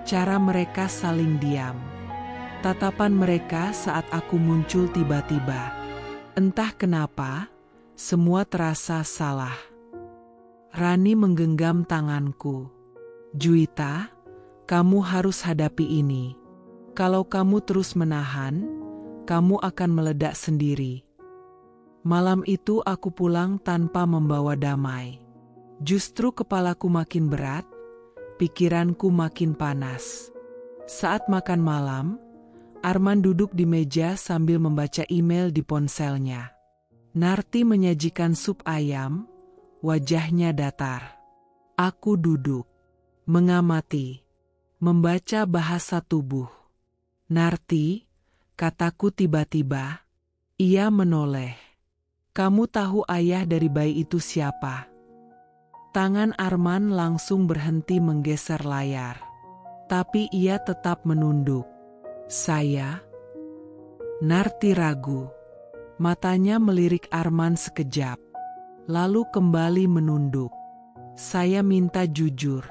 B: Cara mereka saling diam. Tatapan mereka saat aku muncul tiba-tiba. Entah kenapa, semua terasa salah. Rani menggenggam tanganku. Juwita, kamu harus hadapi ini. Kalau kamu terus menahan, kamu akan meledak sendiri. Malam itu aku pulang tanpa membawa damai. Justru kepalaku makin berat, pikiranku makin panas. Saat makan malam, Arman duduk di meja sambil membaca email di ponselnya. Narti menyajikan sup ayam, wajahnya datar. Aku duduk, mengamati, membaca bahasa tubuh. Narti, kataku tiba-tiba. Ia menoleh. Kamu tahu ayah dari bayi itu siapa? Tangan Arman langsung berhenti menggeser layar. Tapi ia tetap menunduk. Saya? Narti ragu. Matanya melirik Arman sekejap. Lalu kembali menunduk. Saya minta jujur.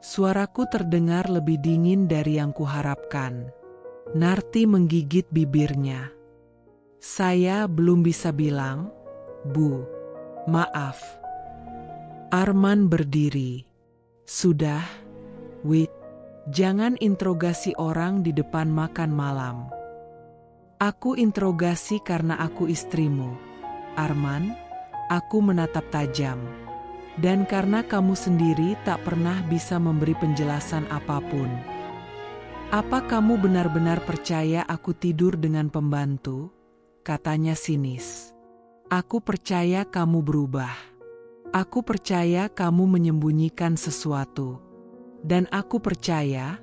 B: Suaraku terdengar lebih dingin dari yang kuharapkan. Narti menggigit bibirnya. Saya belum bisa bilang, Bu. Maaf. Arman berdiri. Sudah, Wit. Jangan interogasi orang di depan makan malam. Aku interogasi karena aku istrimu. Arman, aku menatap tajam. Dan karena kamu sendiri tak pernah bisa memberi penjelasan apapun. Apa kamu benar-benar percaya aku tidur dengan pembantu? Katanya sinis. Aku percaya kamu berubah. Aku percaya kamu menyembunyikan sesuatu. Dan aku percaya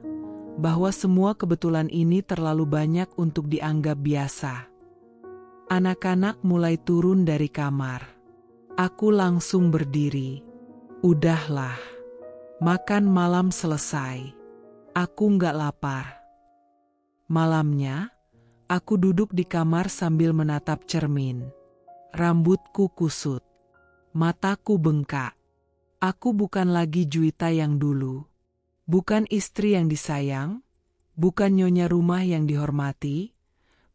B: bahwa semua kebetulan ini terlalu banyak untuk dianggap biasa. Anak-anak mulai turun dari kamar. Aku langsung berdiri. Udahlah. Makan malam selesai. Aku nggak lapar. Malamnya, aku duduk di kamar sambil menatap cermin. Rambutku kusut. Mataku bengkak. Aku bukan lagi Juwita yang dulu. Bukan istri yang disayang. Bukan nyonya rumah yang dihormati.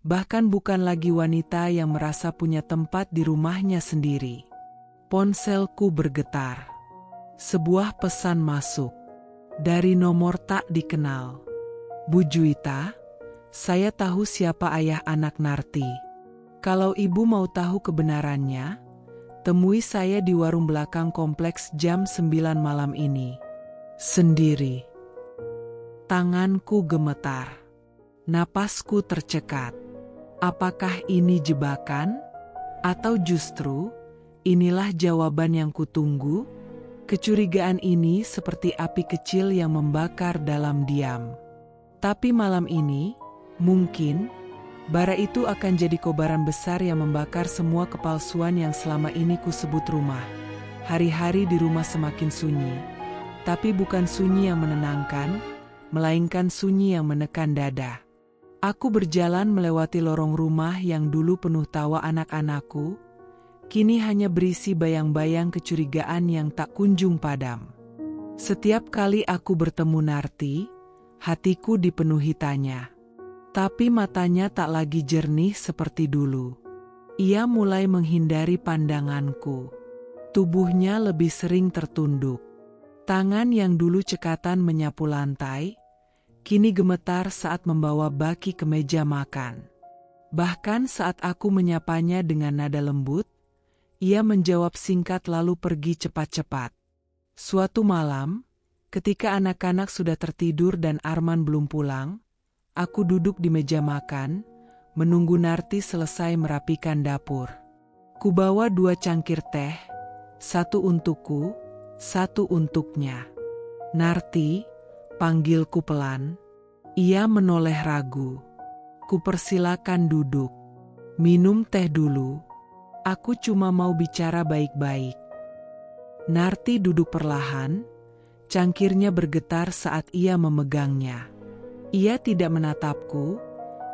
B: Bahkan bukan lagi wanita yang merasa punya tempat di rumahnya sendiri. Ponselku bergetar. Sebuah pesan masuk. Dari nomor tak dikenal. Bu Juwita, saya tahu siapa ayah anak Narti. Kalau ibu mau tahu kebenarannya, temui saya di warung belakang kompleks jam 9 malam ini. Sendiri. Tanganku gemetar. Napasku tercekat. Apakah ini jebakan? Atau justru, inilah jawaban yang kutunggu? Kecurigaan ini seperti api kecil yang membakar dalam diam. Tapi malam ini, mungkin, bara itu akan jadi kobaran besar yang membakar semua kepalsuan yang selama ini kusebut rumah. Hari-hari di rumah semakin sunyi. Tapi bukan sunyi yang menenangkan, melainkan sunyi yang menekan dada. Aku berjalan melewati lorong rumah yang dulu penuh tawa anak-anakku, kini hanya berisi bayang-bayang kecurigaan yang tak kunjung padam. Setiap kali aku bertemu Narti, hatiku dipenuhi tanya. Tapi matanya tak lagi jernih seperti dulu. Ia mulai menghindari pandanganku. Tubuhnya lebih sering tertunduk. Tangan yang dulu cekatan menyapu lantai, kini gemetar saat membawa baki ke meja makan. Bahkan saat aku menyapanya dengan nada lembut, ia menjawab singkat lalu pergi cepat-cepat. Suatu malam, ketika anak-anak sudah tertidur dan Arman belum pulang, aku duduk di meja makan, menunggu Narti selesai merapikan dapur. Kubawa 2 cangkir teh, 1 untukku, 1 untuknya. Narti, panggilku pelan. Ia menoleh ragu. Kupersilakan duduk. Minum teh dulu. Aku cuma mau bicara baik-baik. Narti duduk perlahan, cangkirnya bergetar saat ia memegangnya. Ia tidak menatapku,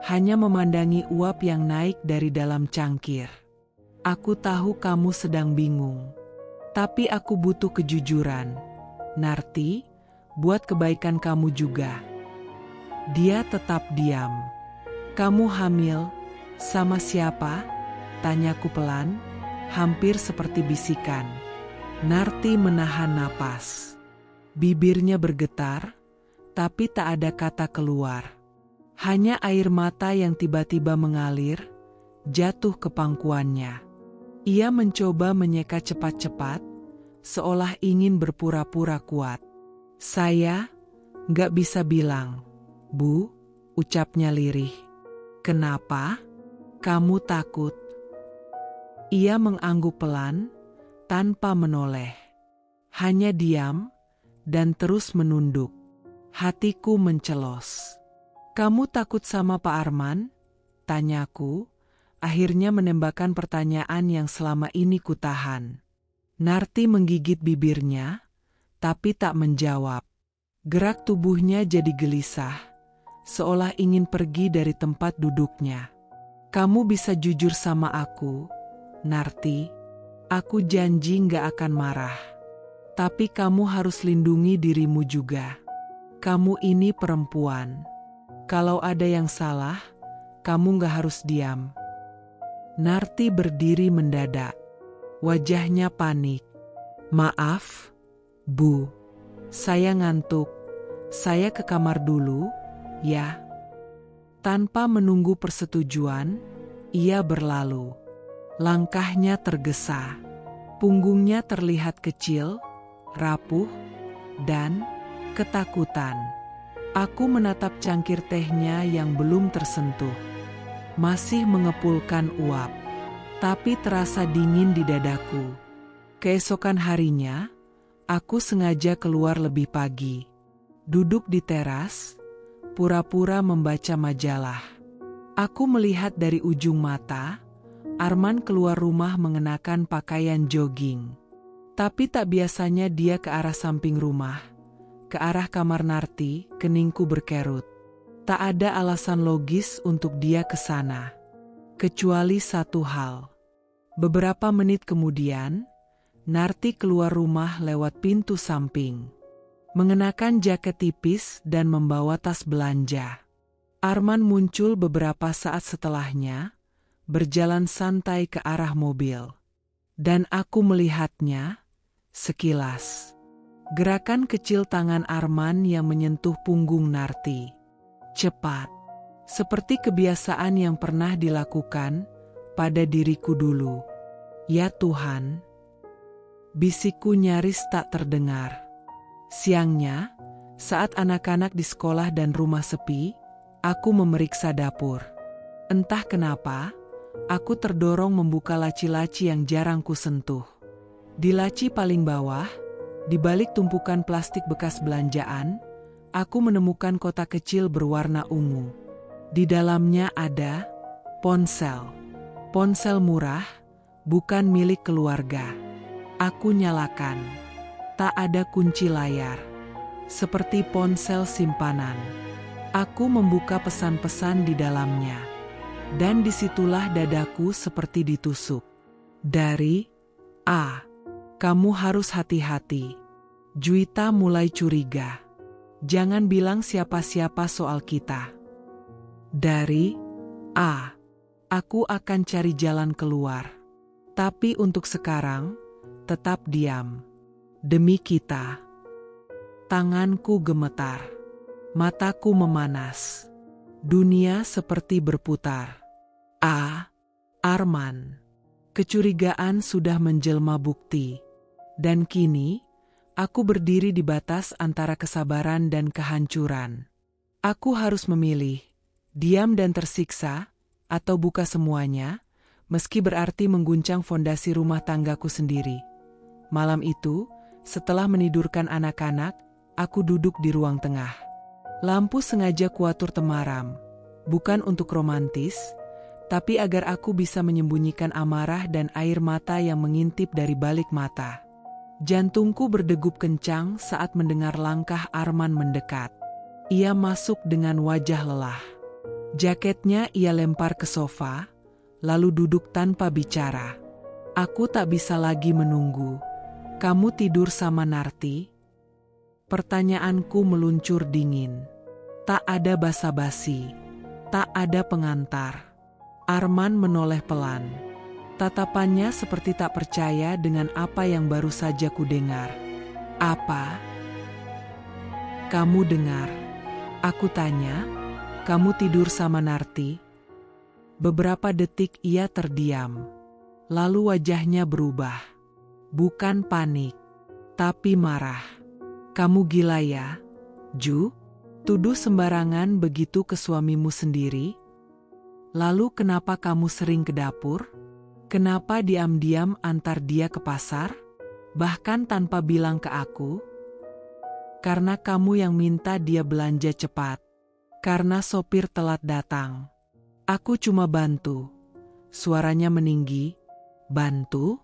B: hanya memandangi uap yang naik dari dalam cangkir. Aku tahu kamu sedang bingung. Tapi aku butuh kejujuran. Narti, buat kebaikan kamu juga. Dia tetap diam. Kamu hamil, sama siapa? Tanyaku pelan, hampir seperti bisikan. Narti menahan napas. Bibirnya bergetar, tapi tak ada kata keluar. Hanya air mata yang tiba-tiba mengalir, jatuh ke pangkuannya. Ia mencoba menyeka cepat-cepat, seolah ingin berpura-pura kuat. Saya nggak bisa bilang, Bu, ucapnya lirih. Kenapa? Kamu takut? Ia mengangguk pelan, tanpa menoleh. Hanya diam, dan terus menunduk. Hatiku mencelos. Kamu takut sama Pak Arman? Tanyaku, akhirnya menembakkan pertanyaan yang selama ini kutahan. Narti menggigit bibirnya, tapi tak menjawab. Gerak tubuhnya jadi gelisah, seolah ingin pergi dari tempat duduknya. Kamu bisa jujur sama aku, Narti. Aku janji gak akan marah. Tapi kamu harus lindungi dirimu juga. Kamu ini perempuan. Kalau ada yang salah, kamu gak harus diam. Narti berdiri mendadak. Wajahnya panik. Maaf, Bu. Saya ngantuk. Saya ke kamar dulu, ya. Tanpa menunggu persetujuan, ia berlalu. Langkahnya tergesa. Punggungnya terlihat kecil, rapuh, dan ketakutan. Aku menatap cangkir tehnya yang belum tersentuh. Masih mengepulkan uap, tapi terasa dingin di dadaku. Keesokan harinya, aku sengaja keluar lebih pagi. Duduk di teras, pura-pura membaca majalah. Aku melihat dari ujung mata, Arman keluar rumah mengenakan pakaian jogging. Tapi tak biasanya dia ke arah samping rumah. Ke arah kamar Narti, keningku berkerut. Tak ada alasan logis untuk dia ke sana. Kecuali satu hal. Beberapa menit kemudian, Narti keluar rumah lewat pintu samping. Mengenakan jaket tipis dan membawa tas belanja. Arman muncul beberapa saat setelahnya, berjalan santai ke arah mobil. Dan aku melihatnya, sekilas. Gerakan kecil tangan Arman yang menyentuh punggung Narti. Cepat. Seperti kebiasaan yang pernah dilakukan pada diriku dulu. Ya Tuhan. Bisikku nyaris tak terdengar. Siangnya, saat anak-anak di sekolah dan rumah sepi, aku memeriksa dapur. Entah kenapa, aku terdorong membuka laci-laci yang jarang kusentuh. Di laci paling bawah, di balik tumpukan plastik bekas belanjaan, aku menemukan kotak kecil berwarna ungu. Di dalamnya ada ponsel. Ponsel murah, bukan milik keluarga. Aku nyalakan. Tak ada kunci layar. Seperti ponsel simpanan. Aku membuka pesan-pesan di dalamnya. Dan disitulah dadaku seperti ditusuk. Dari A. Kamu harus hati-hati. Juwita mulai curiga. Jangan bilang siapa-siapa soal kita. Dari A. Aku akan cari jalan keluar. Tapi untuk sekarang, tetap diam. Demi kita. Tanganku gemetar. Mataku memanas. Dunia seperti berputar. A. Arman. Kecurigaan sudah menjelma bukti. Dan kini, aku berdiri di batas antara kesabaran dan kehancuran. Aku harus memilih, diam dan tersiksa, atau buka semuanya, meski berarti mengguncang fondasi rumah tanggaku sendiri. Malam itu, setelah menidurkan anak-anak, aku duduk di ruang tengah. Lampu sengaja kuatur temaram, bukan untuk romantis, tapi agar aku bisa menyembunyikan amarah dan air mata yang mengintip dari balik mata. Jantungku berdegup kencang saat mendengar langkah Arman mendekat. Ia masuk dengan wajah lelah. Jaketnya ia lempar ke sofa, lalu duduk tanpa bicara. Aku tak bisa lagi menunggu. Kamu tidur sama Narti? Pertanyaanku meluncur dingin. Tak ada basa-basi. Tak ada pengantar. Arman menoleh pelan. Tatapannya seperti tak percaya dengan apa yang baru saja kudengar. Apa? Kamu dengar? Aku tanya, kamu tidur sama Narti? Beberapa detik ia terdiam. Lalu wajahnya berubah. Bukan panik, tapi marah. Kamu gila ya, Ju? Tuduh sembarangan begitu ke suamimu sendiri? Lalu kenapa kamu sering ke dapur? Kenapa diam-diam antar dia ke pasar? Bahkan tanpa bilang ke aku? Karena kamu yang minta dia belanja cepat. Karena sopir telat datang. Aku cuma bantu. Suaranya meninggi. Bantu?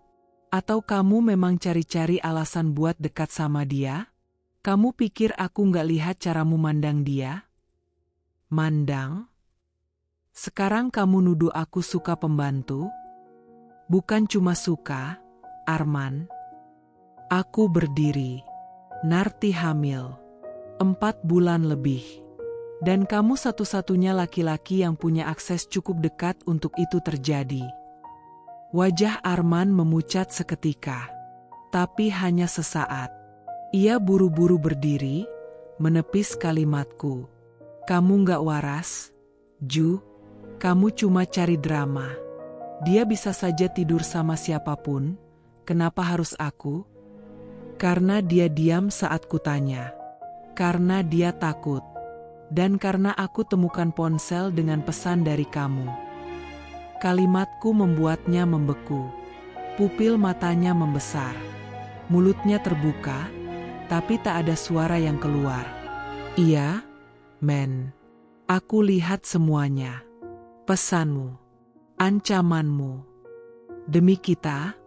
B: Atau kamu memang cari-cari alasan buat dekat sama dia? Kamu pikir aku nggak lihat caramu mandang dia? Mandang? Sekarang kamu nuduh aku suka pembantu? Bukan cuma suka, Arman. Aku berdiri. Narti hamil. 4 bulan lebih. Dan kamu satu-satunya laki-laki yang punya akses cukup dekat untuk itu terjadi. Wajah Arman memucat seketika. Tapi hanya sesaat. Ia buru-buru berdiri, menepis kalimatku. Kamu gak waras, Ju. Kamu cuma cari drama. Dia bisa saja tidur sama siapapun. Kenapa harus aku? Karena dia diam saat kutanya. Karena dia takut. Dan karena aku temukan ponsel dengan pesan dari kamu. Kalimatku membuatnya membeku. Pupil matanya membesar. Mulutnya terbuka, tapi tak ada suara yang keluar. Iya, men. Aku lihat semuanya. Pesanmu. Ancamanmu. Demi kita,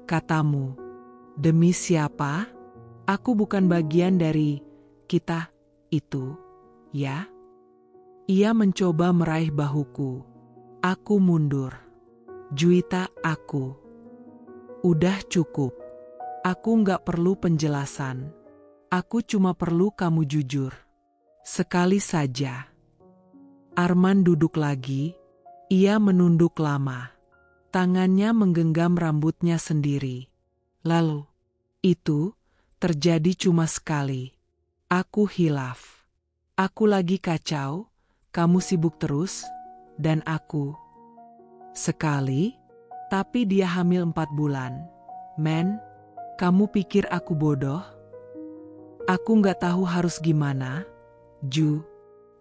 B: katamu. Demi siapa? Aku bukan bagian dari kita itu. Ya? Ia mencoba meraih bahuku. Aku mundur. Juwita, aku. Udah cukup. Aku gak perlu penjelasan. Aku cuma perlu kamu jujur. Sekali saja. Arman duduk lagi. Ia menunduk lama. Tangannya menggenggam rambutnya sendiri. Lalu, itu terjadi cuma sekali. Aku hilaf. Aku lagi kacau, kamu sibuk terus, dan aku. Sekali, tapi dia hamil 4 bulan. Men, kamu pikir aku bodoh? Aku gak tahu harus gimana, Ju.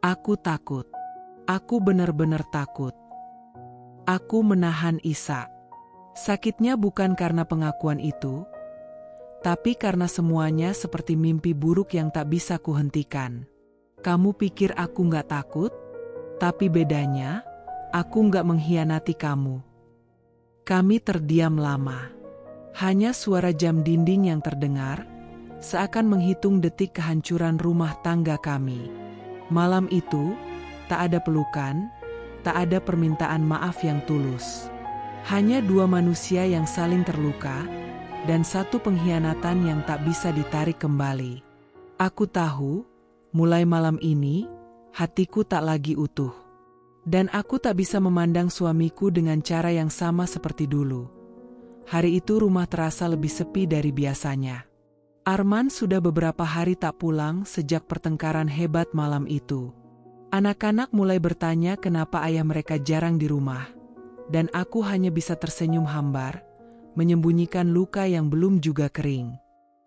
B: Aku takut. Aku benar-benar takut. Aku menahan isak. Sakitnya bukan karena pengakuan itu, tapi karena semuanya seperti mimpi buruk yang tak bisa kuhentikan. Kamu pikir aku gak takut? Tapi bedanya, aku gak mengkhianati kamu. Kami terdiam lama. Hanya suara jam dinding yang terdengar, seakan menghitung detik kehancuran rumah tangga kami. Malam itu, tak ada pelukan, tak ada permintaan maaf yang tulus. Hanya 2 manusia yang saling terluka, dan 1 pengkhianatan yang tak bisa ditarik kembali. Aku tahu, mulai malam ini, hatiku tak lagi utuh. Dan aku tak bisa memandang suamiku dengan cara yang sama seperti dulu. Hari itu rumah terasa lebih sepi dari biasanya. Arman sudah beberapa hari tak pulang sejak pertengkaran hebat malam itu. Anak-anak mulai bertanya kenapa ayah mereka jarang di rumah. Dan aku hanya bisa tersenyum hambar, menyembunyikan luka yang belum juga kering.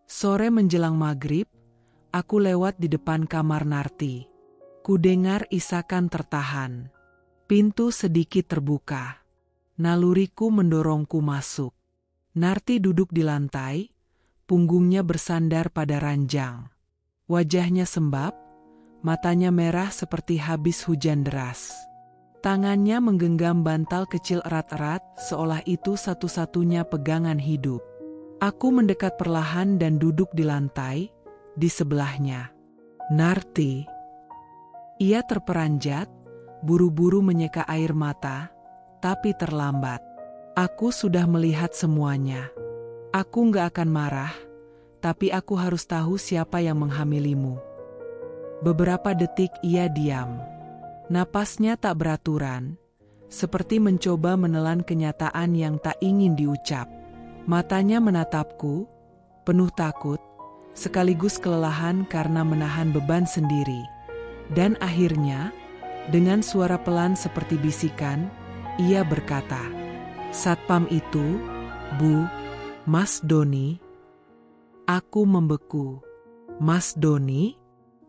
B: Sore menjelang maghrib, aku lewat di depan kamar Narti. Kudengar isakan tertahan. Pintu sedikit terbuka. Naluriku mendorongku masuk. Narti duduk di lantai, punggungnya bersandar pada ranjang. Wajahnya sembab, matanya merah seperti habis hujan deras. Tangannya menggenggam bantal kecil erat-erat seolah itu satu-satunya pegangan hidup. Aku mendekat perlahan dan duduk di lantai, di sebelahnya. Narti. Ia terperanjat, buru-buru menyeka air mata, tapi terlambat. Aku sudah melihat semuanya. Aku gak akan marah, tapi aku harus tahu siapa yang menghamilimu. Beberapa detik ia diam. Napasnya tak beraturan, seperti mencoba menelan kenyataan yang tak ingin diucap. Matanya menatapku, penuh takut, sekaligus kelelahan karena menahan beban sendiri. Dan akhirnya, dengan suara pelan seperti bisikan, ia berkata, "Satpam itu, Bu, Mas Doni." Aku membeku. Mas Doni?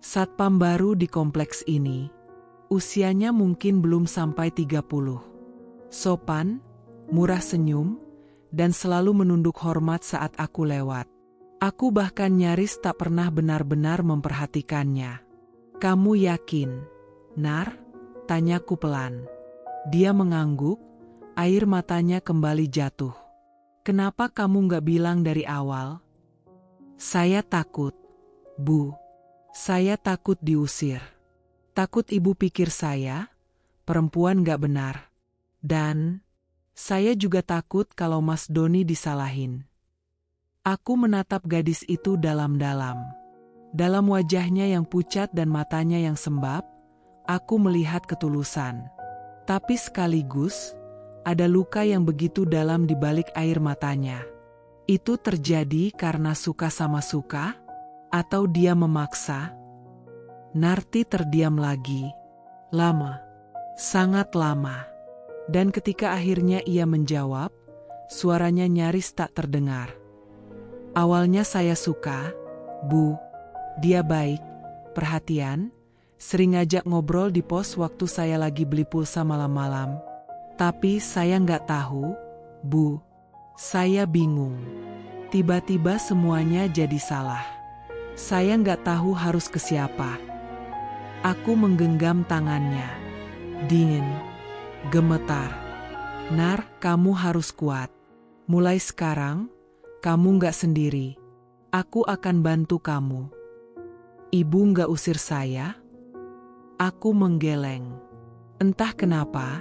B: Satpam baru di kompleks ini. Usianya mungkin belum sampai 30. Sopan, murah senyum, dan selalu menunduk hormat saat aku lewat. Aku bahkan nyaris tak pernah benar-benar memperhatikannya. "Kamu yakin, Nar?" tanyaku pelan. Dia mengangguk, air matanya kembali jatuh. "Kenapa kamu gak bilang dari awal?" "Saya takut, Bu. Saya takut diusir. Takut ibu pikir saya, perempuan gak benar. Dan saya juga takut kalau Mas Doni disalahin." Aku menatap gadis itu dalam-dalam. Dalam wajahnya yang pucat dan matanya yang sembab, Aku melihat ketulusan. Tapi sekaligus, ada luka yang begitu dalam di balik air matanya. Itu terjadi karena suka sama suka? Atau dia memaksa? Narti terdiam lagi. Lama. Sangat lama. Dan ketika akhirnya ia menjawab, suaranya nyaris tak terdengar. Awalnya saya suka, Bu. Dia baik, perhatian, sering ngajak ngobrol di pos waktu saya lagi beli pulsa malam-malam. Tapi saya nggak tahu, Bu. Saya bingung. Tiba-tiba semuanya jadi salah. Saya nggak tahu harus ke siapa. Aku menggenggam tangannya. Dingin. Gemetar. Nar, kamu harus kuat. Mulai sekarang, kamu nggak sendiri. Aku akan bantu kamu. Ibu nggak usir saya? Aku menggeleng. Entah kenapa,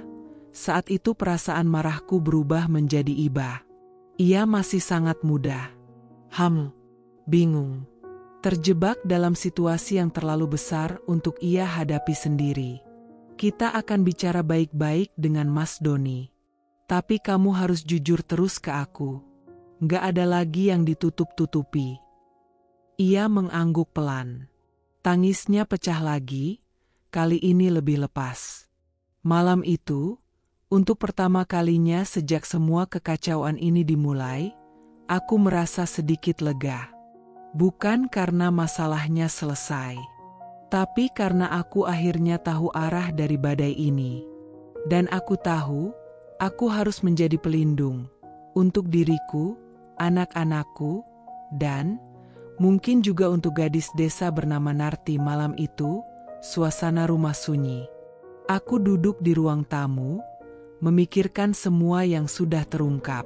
B: saat itu perasaan marahku berubah menjadi iba. Ia masih sangat muda. Bingung. Terjebak dalam situasi yang terlalu besar untuk ia hadapi sendiri. Kita akan bicara baik-baik dengan Mas Doni. Tapi kamu harus jujur terus ke aku. Nggak ada lagi yang ditutup-tutupi. Ia mengangguk pelan. Tangisnya pecah lagi, kali ini lebih lepas. Malam itu, untuk pertama kalinya sejak semua kekacauan ini dimulai, aku merasa sedikit lega. Bukan karena masalahnya selesai, tapi karena aku akhirnya tahu arah dari badai ini. Dan aku tahu, aku harus menjadi pelindung untuk diriku, anak-anakku, dan mungkin juga untuk gadis desa bernama Narti. Malam itu, suasana rumah sunyi. Aku duduk di ruang tamu, memikirkan semua yang sudah terungkap.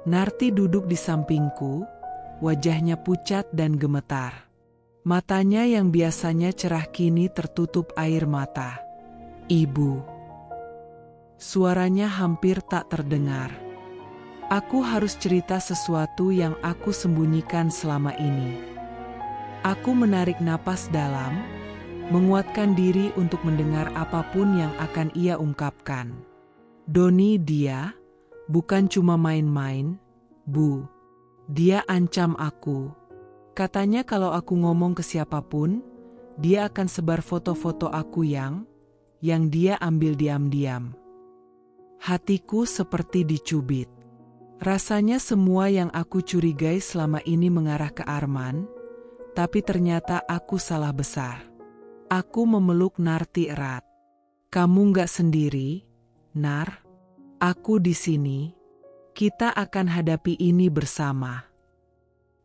B: Narti duduk di sampingku, wajahnya pucat dan gemetar. Matanya yang biasanya cerah kini tertutup air mata. Ibu. Suaranya hampir tak terdengar. Aku harus cerita sesuatu yang aku sembunyikan selama ini. Aku menarik napas dalam, menguatkan diri untuk mendengar apapun yang akan ia ungkapkan. Doni dia, bukan cuma main-main, Bu. Dia ancam aku. Katanya kalau aku ngomong ke siapapun, dia akan sebar foto-foto aku yang dia ambil diam-diam. Hatiku seperti dicubit. Rasanya semua yang aku curigai selama ini mengarah ke Arman, tapi ternyata aku salah besar. Aku memeluk Narti erat. Kamu nggak sendiri, Nar. Aku di sini. Kita akan hadapi ini bersama.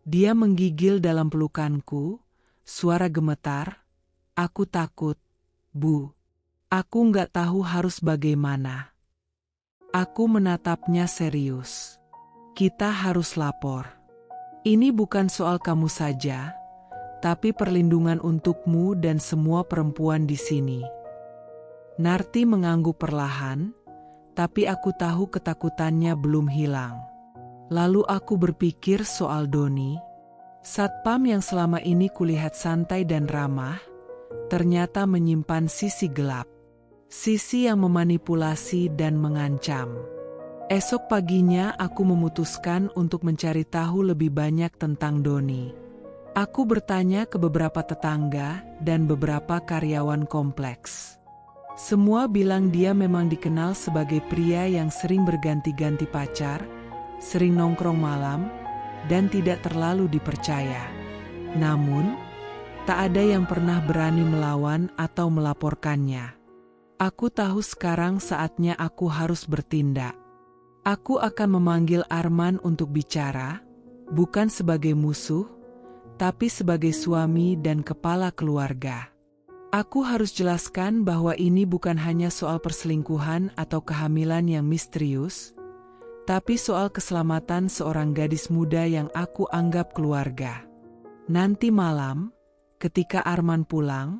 B: Dia menggigil dalam pelukanku, suara gemetar. Aku takut, Bu. Aku nggak tahu harus bagaimana. Aku menatapnya serius. Kita harus lapor. Ini bukan soal kamu saja, tapi perlindungan untukmu dan semua perempuan di sini. Narti mengangguk perlahan, tapi aku tahu ketakutannya belum hilang. Lalu aku berpikir soal Doni. Satpam yang selama ini kulihat santai dan ramah, ternyata menyimpan sisi gelap. Sisi yang memanipulasi dan mengancam. Esok paginya aku memutuskan untuk mencari tahu lebih banyak tentang Doni. Aku bertanya ke beberapa tetangga dan beberapa karyawan kompleks. Semua bilang dia memang dikenal sebagai pria yang sering berganti-ganti pacar, sering nongkrong malam, dan tidak terlalu dipercaya. Namun, tak ada yang pernah berani melawan atau melaporkannya. Aku tahu sekarang saatnya aku harus bertindak. Aku akan memanggil Arman untuk bicara, bukan sebagai musuh, tapi sebagai suami dan kepala keluarga. Aku harus jelaskan bahwa ini bukan hanya soal perselingkuhan atau kehamilan yang misterius, tapi soal keselamatan seorang gadis muda yang aku anggap keluarga. Nanti malam, ketika Arman pulang,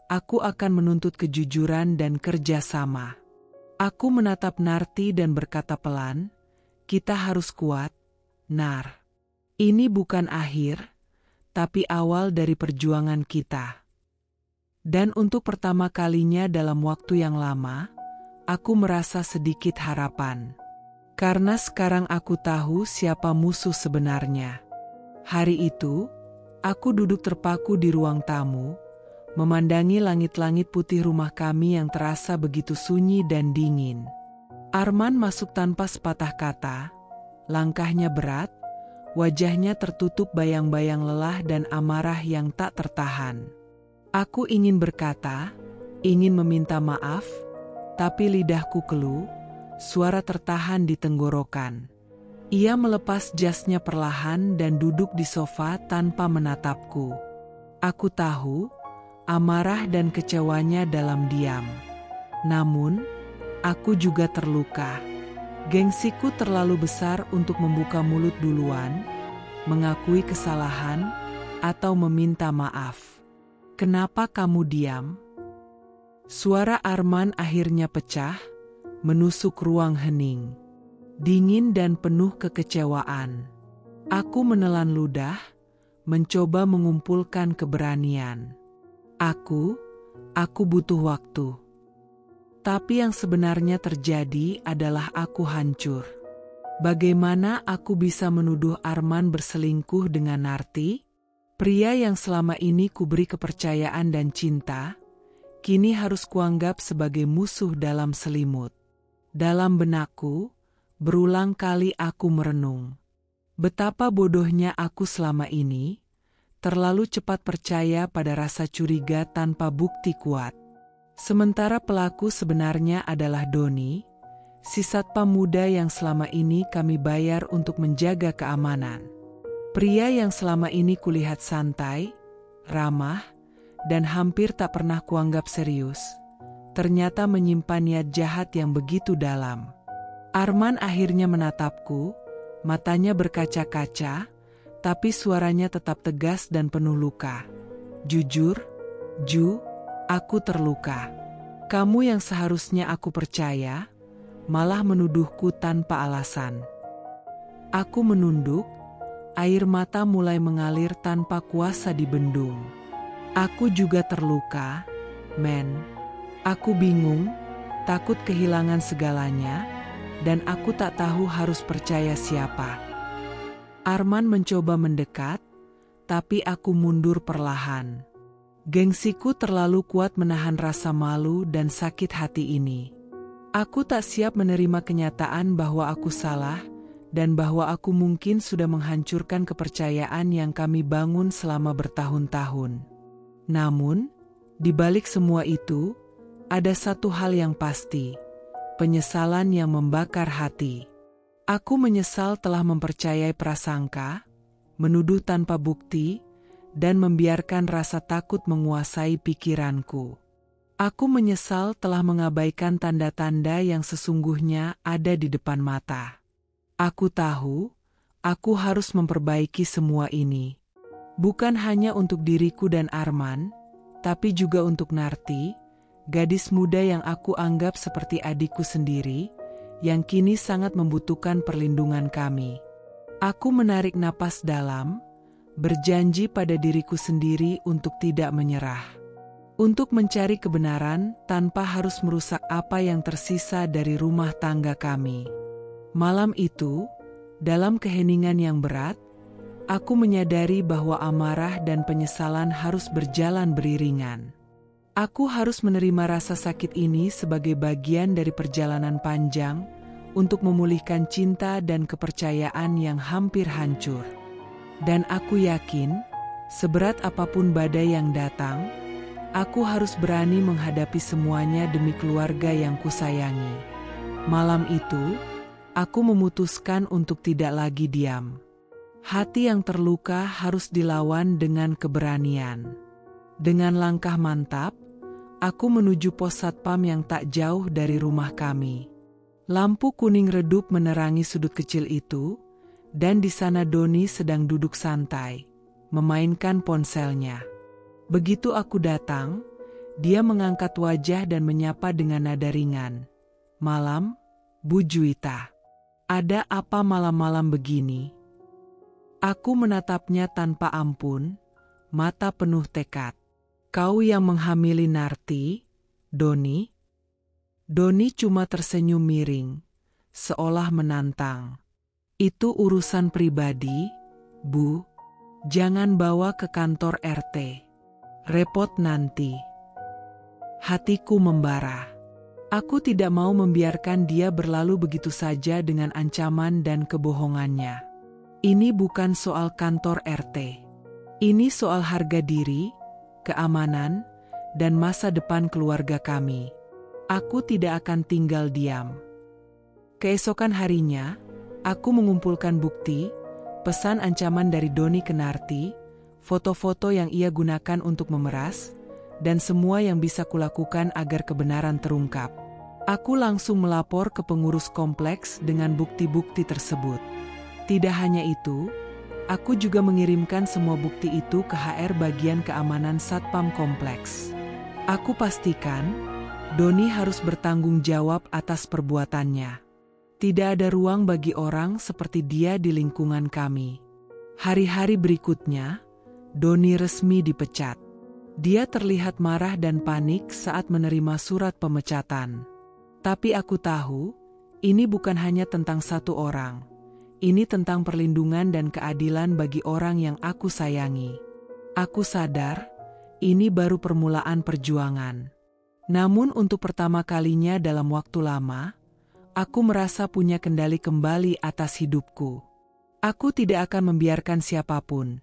B: aku akan menuntut kejujuran dan kerjasama. Aku menatap Narti dan berkata pelan, kita harus kuat, Nar. Ini bukan akhir, tapi awal dari perjuangan kita. Dan untuk pertama kalinya dalam waktu yang lama, aku merasa sedikit harapan. Karena sekarang aku tahu siapa musuh sebenarnya. Hari itu, aku duduk terpaku di ruang tamu, memandangi langit-langit putih rumah kami yang terasa begitu sunyi dan dingin. Arman masuk tanpa sepatah kata, langkahnya berat, wajahnya tertutup bayang-bayang lelah dan amarah yang tak tertahan. Aku ingin berkata, ingin meminta maaf, tapi lidahku keluh, suara tertahan di tenggorokan. Ia melepas jasnya perlahan dan duduk di sofa tanpa menatapku. Aku tahu, amarah dan kecewanya dalam diam. Namun, aku juga terluka. Gengsiku terlalu besar untuk membuka mulut duluan, mengakui kesalahan, atau meminta maaf. Kenapa kamu diam? Suara Arman akhirnya pecah, menusuk ruang hening. Dingin dan penuh kekecewaan. Aku menelan ludah, mencoba mengumpulkan keberanian. Aku butuh waktu. Tapi yang sebenarnya terjadi adalah aku hancur. Bagaimana aku bisa menuduh Arman berselingkuh dengan Narti? Pria yang selama ini kuberi kepercayaan dan cinta, kini harus kuanggap sebagai musuh dalam selimut. Dalam benakku, berulang kali aku merenung. Betapa bodohnya aku selama ini, terlalu cepat percaya pada rasa curiga tanpa bukti kuat. Sementara pelaku sebenarnya adalah Doni, si satpam muda yang selama ini kami bayar untuk menjaga keamanan. Pria yang selama ini kulihat santai, ramah, dan hampir tak pernah kuanggap serius, ternyata menyimpan niat jahat yang begitu dalam. Arman akhirnya menatapku, matanya berkaca-kaca, tapi suaranya tetap tegas dan penuh luka. Jujur, Ju, aku terluka. Kamu yang seharusnya aku percaya, malah menuduhku tanpa alasan. Aku menunduk, air mata mulai mengalir tanpa kuasa dibendung. Aku juga terluka, men. Aku bingung, takut kehilangan segalanya, dan aku tak tahu harus percaya siapa. Arman mencoba mendekat, tapi aku mundur perlahan. Gengsiku terlalu kuat menahan rasa malu dan sakit hati ini. Aku tak siap menerima kenyataan bahwa aku salah, dan bahwa aku mungkin sudah menghancurkan kepercayaan yang kami bangun selama bertahun-tahun. Namun, di balik semua itu, ada satu hal yang pasti, penyesalan yang membakar hati. Aku menyesal telah mempercayai prasangka, menuduh tanpa bukti, dan membiarkan rasa takut menguasai pikiranku. Aku menyesal telah mengabaikan tanda-tanda yang sesungguhnya ada di depan mata. Aku tahu, aku harus memperbaiki semua ini. Bukan hanya untuk diriku dan Arman, tapi juga untuk Narti, gadis muda yang aku anggap seperti adikku sendiri, yang kini sangat membutuhkan perlindungan kami. Aku menarik napas dalam, berjanji pada diriku sendiri untuk tidak menyerah. Untuk mencari kebenaran tanpa harus merusak apa yang tersisa dari rumah tangga kami. Malam itu, dalam keheningan yang berat, aku menyadari bahwa amarah dan penyesalan harus berjalan beriringan. Aku harus menerima rasa sakit ini sebagai bagian dari perjalanan panjang untuk memulihkan cinta dan kepercayaan yang hampir hancur. Dan aku yakin, seberat apapun badai yang datang, aku harus berani menghadapi semuanya demi keluarga yang kusayangi. Malam itu, aku memutuskan untuk tidak lagi diam. Hati yang terluka harus dilawan dengan keberanian. Dengan langkah mantap, aku menuju pos satpam yang tak jauh dari rumah kami. Lampu kuning redup menerangi sudut kecil itu, dan di sana Doni sedang duduk santai, memainkan ponselnya. Begitu aku datang, dia mengangkat wajah dan menyapa dengan nada ringan. "Malam, Bu Juwita. Ada apa malam-malam begini?" Aku menatapnya tanpa ampun, mata penuh tekad. Kau yang menghamili Narti, Doni? Doni cuma tersenyum miring, seolah menantang. Itu urusan pribadi, Bu. Jangan bawa ke kantor RT. Repot nanti. Hatiku membara. Aku tidak mau membiarkan dia berlalu begitu saja dengan ancaman dan kebohongannya. Ini bukan soal kantor RT. Ini soal harga diri, keamanan, dan masa depan keluarga kami. Aku tidak akan tinggal diam. Keesokan harinya, aku mengumpulkan bukti, pesan ancaman dari Doni ke Narti, foto-foto yang ia gunakan untuk memeras, dan semua yang bisa kulakukan agar kebenaran terungkap. Aku langsung melapor ke pengurus kompleks dengan bukti-bukti tersebut. Tidak hanya itu, aku juga mengirimkan semua bukti itu ke HR bagian keamanan Satpam kompleks. Aku pastikan, Doni harus bertanggung jawab atas perbuatannya. Tidak ada ruang bagi orang seperti dia di lingkungan kami. Hari-hari berikutnya, Doni resmi dipecat. Dia terlihat marah dan panik saat menerima surat pemecatan. Tapi aku tahu, ini bukan hanya tentang satu orang. Ini tentang perlindungan dan keadilan bagi orang yang aku sayangi. Aku sadar, ini baru permulaan perjuangan. Namun untuk pertama kalinya dalam waktu lama, aku merasa punya kendali kembali atas hidupku. Aku tidak akan membiarkan siapapun,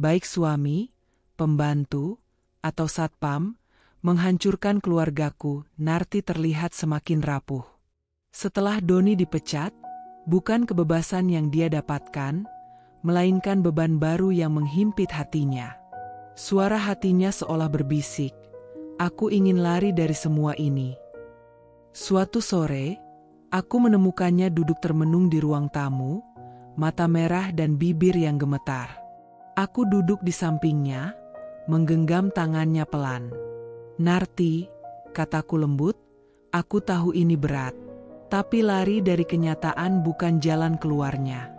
B: baik suami, pembantu, atau satpam, menghancurkan keluargaku. Narti terlihat semakin rapuh. Setelah Doni dipecat, bukan kebebasan yang dia dapatkan, melainkan beban baru yang menghimpit hatinya. Suara hatinya seolah berbisik, aku ingin lari dari semua ini. Suatu sore, aku menemukannya duduk termenung di ruang tamu, mata merah dan bibir yang gemetar. Aku duduk di sampingnya, menggenggam tangannya pelan. Narti, kataku lembut, aku tahu ini berat. Tapi lari dari kenyataan bukan jalan keluarnya.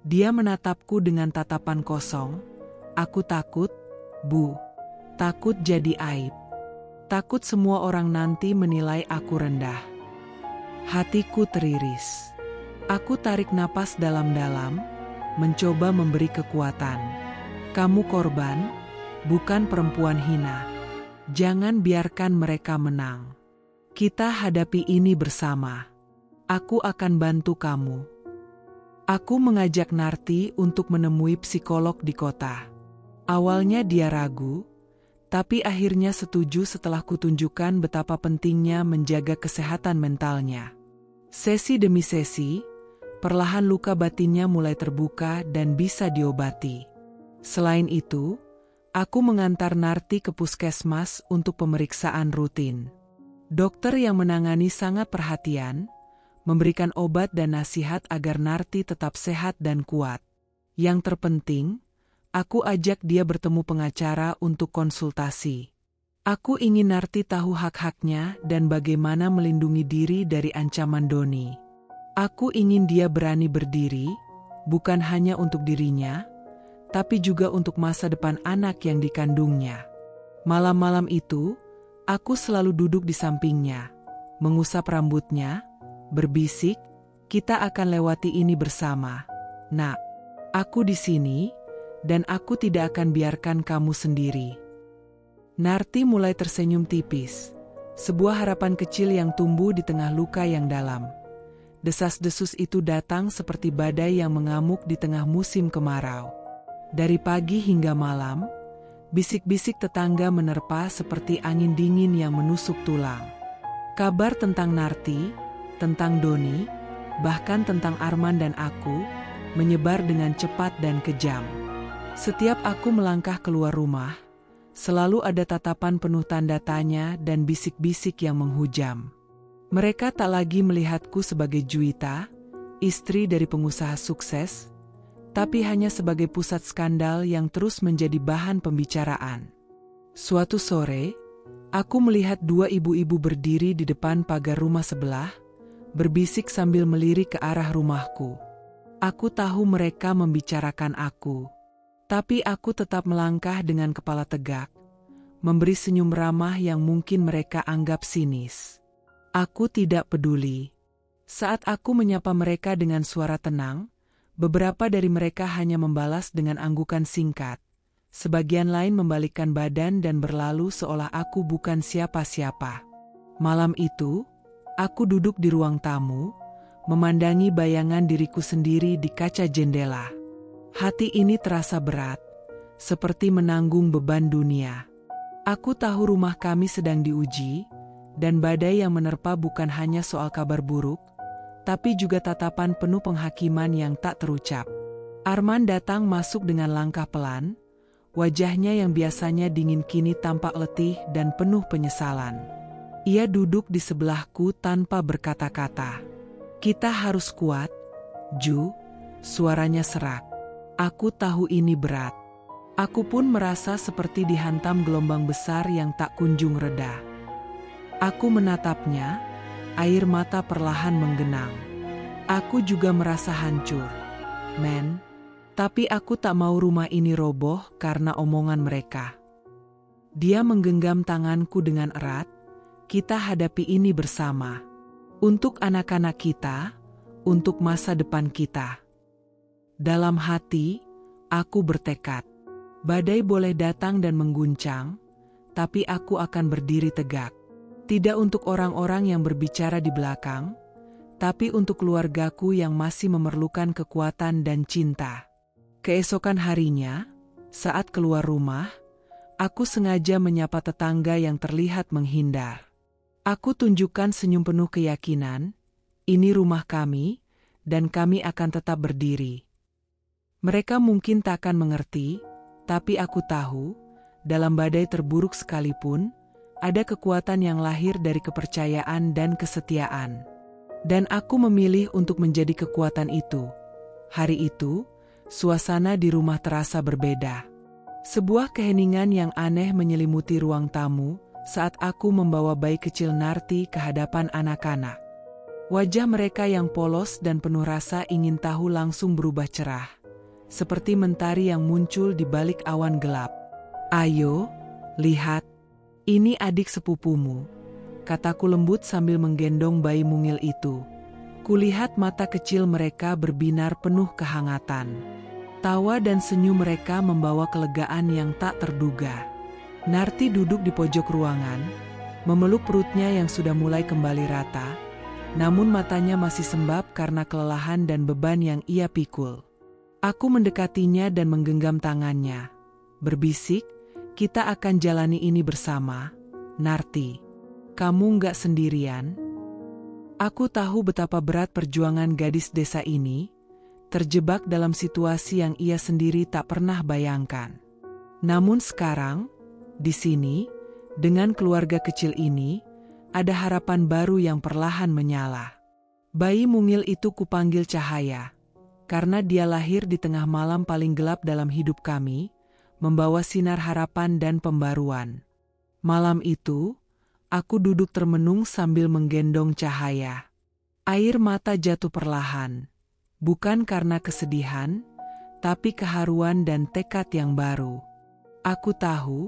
B: Dia menatapku dengan tatapan kosong. Aku takut, Bu. Takut jadi aib. Takut semua orang nanti menilai aku rendah. Hatiku teriris. Aku tarik napas dalam-dalam, mencoba memberi kekuatan. Kamu korban, bukan perempuan hina. Jangan biarkan mereka menang. Kita hadapi ini bersama. Aku akan bantu kamu. Aku mengajak Narti untuk menemui psikolog di kota. Awalnya dia ragu, tapi akhirnya setuju setelah kutunjukkan betapa pentingnya menjaga kesehatan mentalnya. Sesi demi sesi, perlahan luka batinnya mulai terbuka dan bisa diobati. Selain itu, aku mengantar Narti ke puskesmas untuk pemeriksaan rutin. Dokter yang menangani sangat perhatian, memberikan obat dan nasihat agar Narti tetap sehat dan kuat. Yang terpenting, aku ajak dia bertemu pengacara untuk konsultasi. Aku ingin Narti tahu hak-haknya dan bagaimana melindungi diri dari ancaman Doni. Aku ingin dia berani berdiri, bukan hanya untuk dirinya, tapi juga untuk masa depan anak yang dikandungnya. Malam-malam itu, aku selalu duduk di sampingnya, mengusap rambutnya, berbisik, kita akan lewati ini bersama. Nak, aku di sini, dan aku tidak akan biarkan kamu sendiri. Narti mulai tersenyum tipis, sebuah harapan kecil yang tumbuh di tengah luka yang dalam. Desas-desus itu datang seperti badai yang mengamuk di tengah musim kemarau. Dari pagi hingga malam, bisik-bisik tetangga menerpa seperti angin dingin yang menusuk tulang. Kabar tentang Narti, tentang Doni, bahkan tentang Arman dan aku, menyebar dengan cepat dan kejam. Setiap aku melangkah keluar rumah, selalu ada tatapan penuh tanda tanya dan bisik-bisik yang menghujam. Mereka tak lagi melihatku sebagai Juwita, istri dari pengusaha sukses, tapi hanya sebagai pusat skandal yang terus menjadi bahan pembicaraan. Suatu sore, aku melihat dua ibu-ibu berdiri di depan pagar rumah sebelah, berbisik sambil melirik ke arah rumahku. Aku tahu mereka membicarakan aku, tapi aku tetap melangkah dengan kepala tegak, memberi senyum ramah yang mungkin mereka anggap sinis. Aku tidak peduli. Saat aku menyapa mereka dengan suara tenang, beberapa dari mereka hanya membalas dengan anggukan singkat. Sebagian lain membalikkan badan dan berlalu seolah aku bukan siapa-siapa. Malam itu, aku duduk di ruang tamu, memandangi bayangan diriku sendiri di kaca jendela. Hati ini terasa berat, seperti menanggung beban dunia. Aku tahu rumah kami sedang diuji, dan badai yang menerpa bukan hanya soal kabar buruk, tapi juga tatapan penuh penghakiman yang tak terucap. Arman datang masuk dengan langkah pelan, wajahnya yang biasanya dingin kini tampak letih dan penuh penyesalan. Ia duduk di sebelahku tanpa berkata-kata. "Kita harus kuat, Ju," suaranya serak. Aku tahu ini berat. Aku pun merasa seperti dihantam gelombang besar yang tak kunjung reda. Aku menatapnya, air mata perlahan menggenang. Aku juga merasa hancur, men. Tapi aku tak mau rumah ini roboh karena omongan mereka. Dia menggenggam tanganku dengan erat. Kita hadapi ini bersama. Untuk anak-anak kita, untuk masa depan kita. Dalam hati, aku bertekad. Badai boleh datang dan mengguncang, tapi aku akan berdiri tegak. Tidak untuk orang-orang yang berbicara di belakang, tapi untuk keluargaku yang masih memerlukan kekuatan dan cinta. Keesokan harinya, saat keluar rumah, aku sengaja menyapa tetangga yang terlihat menghindar. Aku tunjukkan senyum penuh keyakinan, ini rumah kami, dan kami akan tetap berdiri. Mereka mungkin tak akan mengerti, tapi aku tahu, dalam badai terburuk sekalipun, ada kekuatan yang lahir dari kepercayaan dan kesetiaan. Dan aku memilih untuk menjadi kekuatan itu. Hari itu, suasana di rumah terasa berbeda. Sebuah keheningan yang aneh menyelimuti ruang tamu saat aku membawa bayi kecil Narti ke hadapan anak-anak. Wajah mereka yang polos dan penuh rasa ingin tahu langsung berubah cerah, seperti mentari yang muncul di balik awan gelap. "Ayo, lihat, ini adik sepupumu," kataku lembut sambil menggendong bayi mungil itu. Kulihat mata kecil mereka berbinar penuh kehangatan. Tawa dan senyum mereka membawa kelegaan yang tak terduga. Narti duduk di pojok ruangan, memeluk perutnya yang sudah mulai kembali rata, namun matanya masih sembab karena kelelahan dan beban yang ia pikul. Aku mendekatinya dan menggenggam tangannya. Berbisik, "Kita akan jalani ini bersama, Narti. Kamu nggak sendirian." Aku tahu betapa berat perjuangan gadis desa ini, terjebak dalam situasi yang ia sendiri tak pernah bayangkan. Namun sekarang, di sini, dengan keluarga kecil ini, ada harapan baru yang perlahan menyala. Bayi mungil itu kupanggil Cahaya, karena dia lahir di tengah malam paling gelap dalam hidup kami, membawa sinar harapan dan pembaruan. Malam itu, aku duduk termenung sambil menggendong Cahaya. Air mata jatuh perlahan. Bukan karena kesedihan, tapi keharuan dan tekad yang baru. Aku tahu,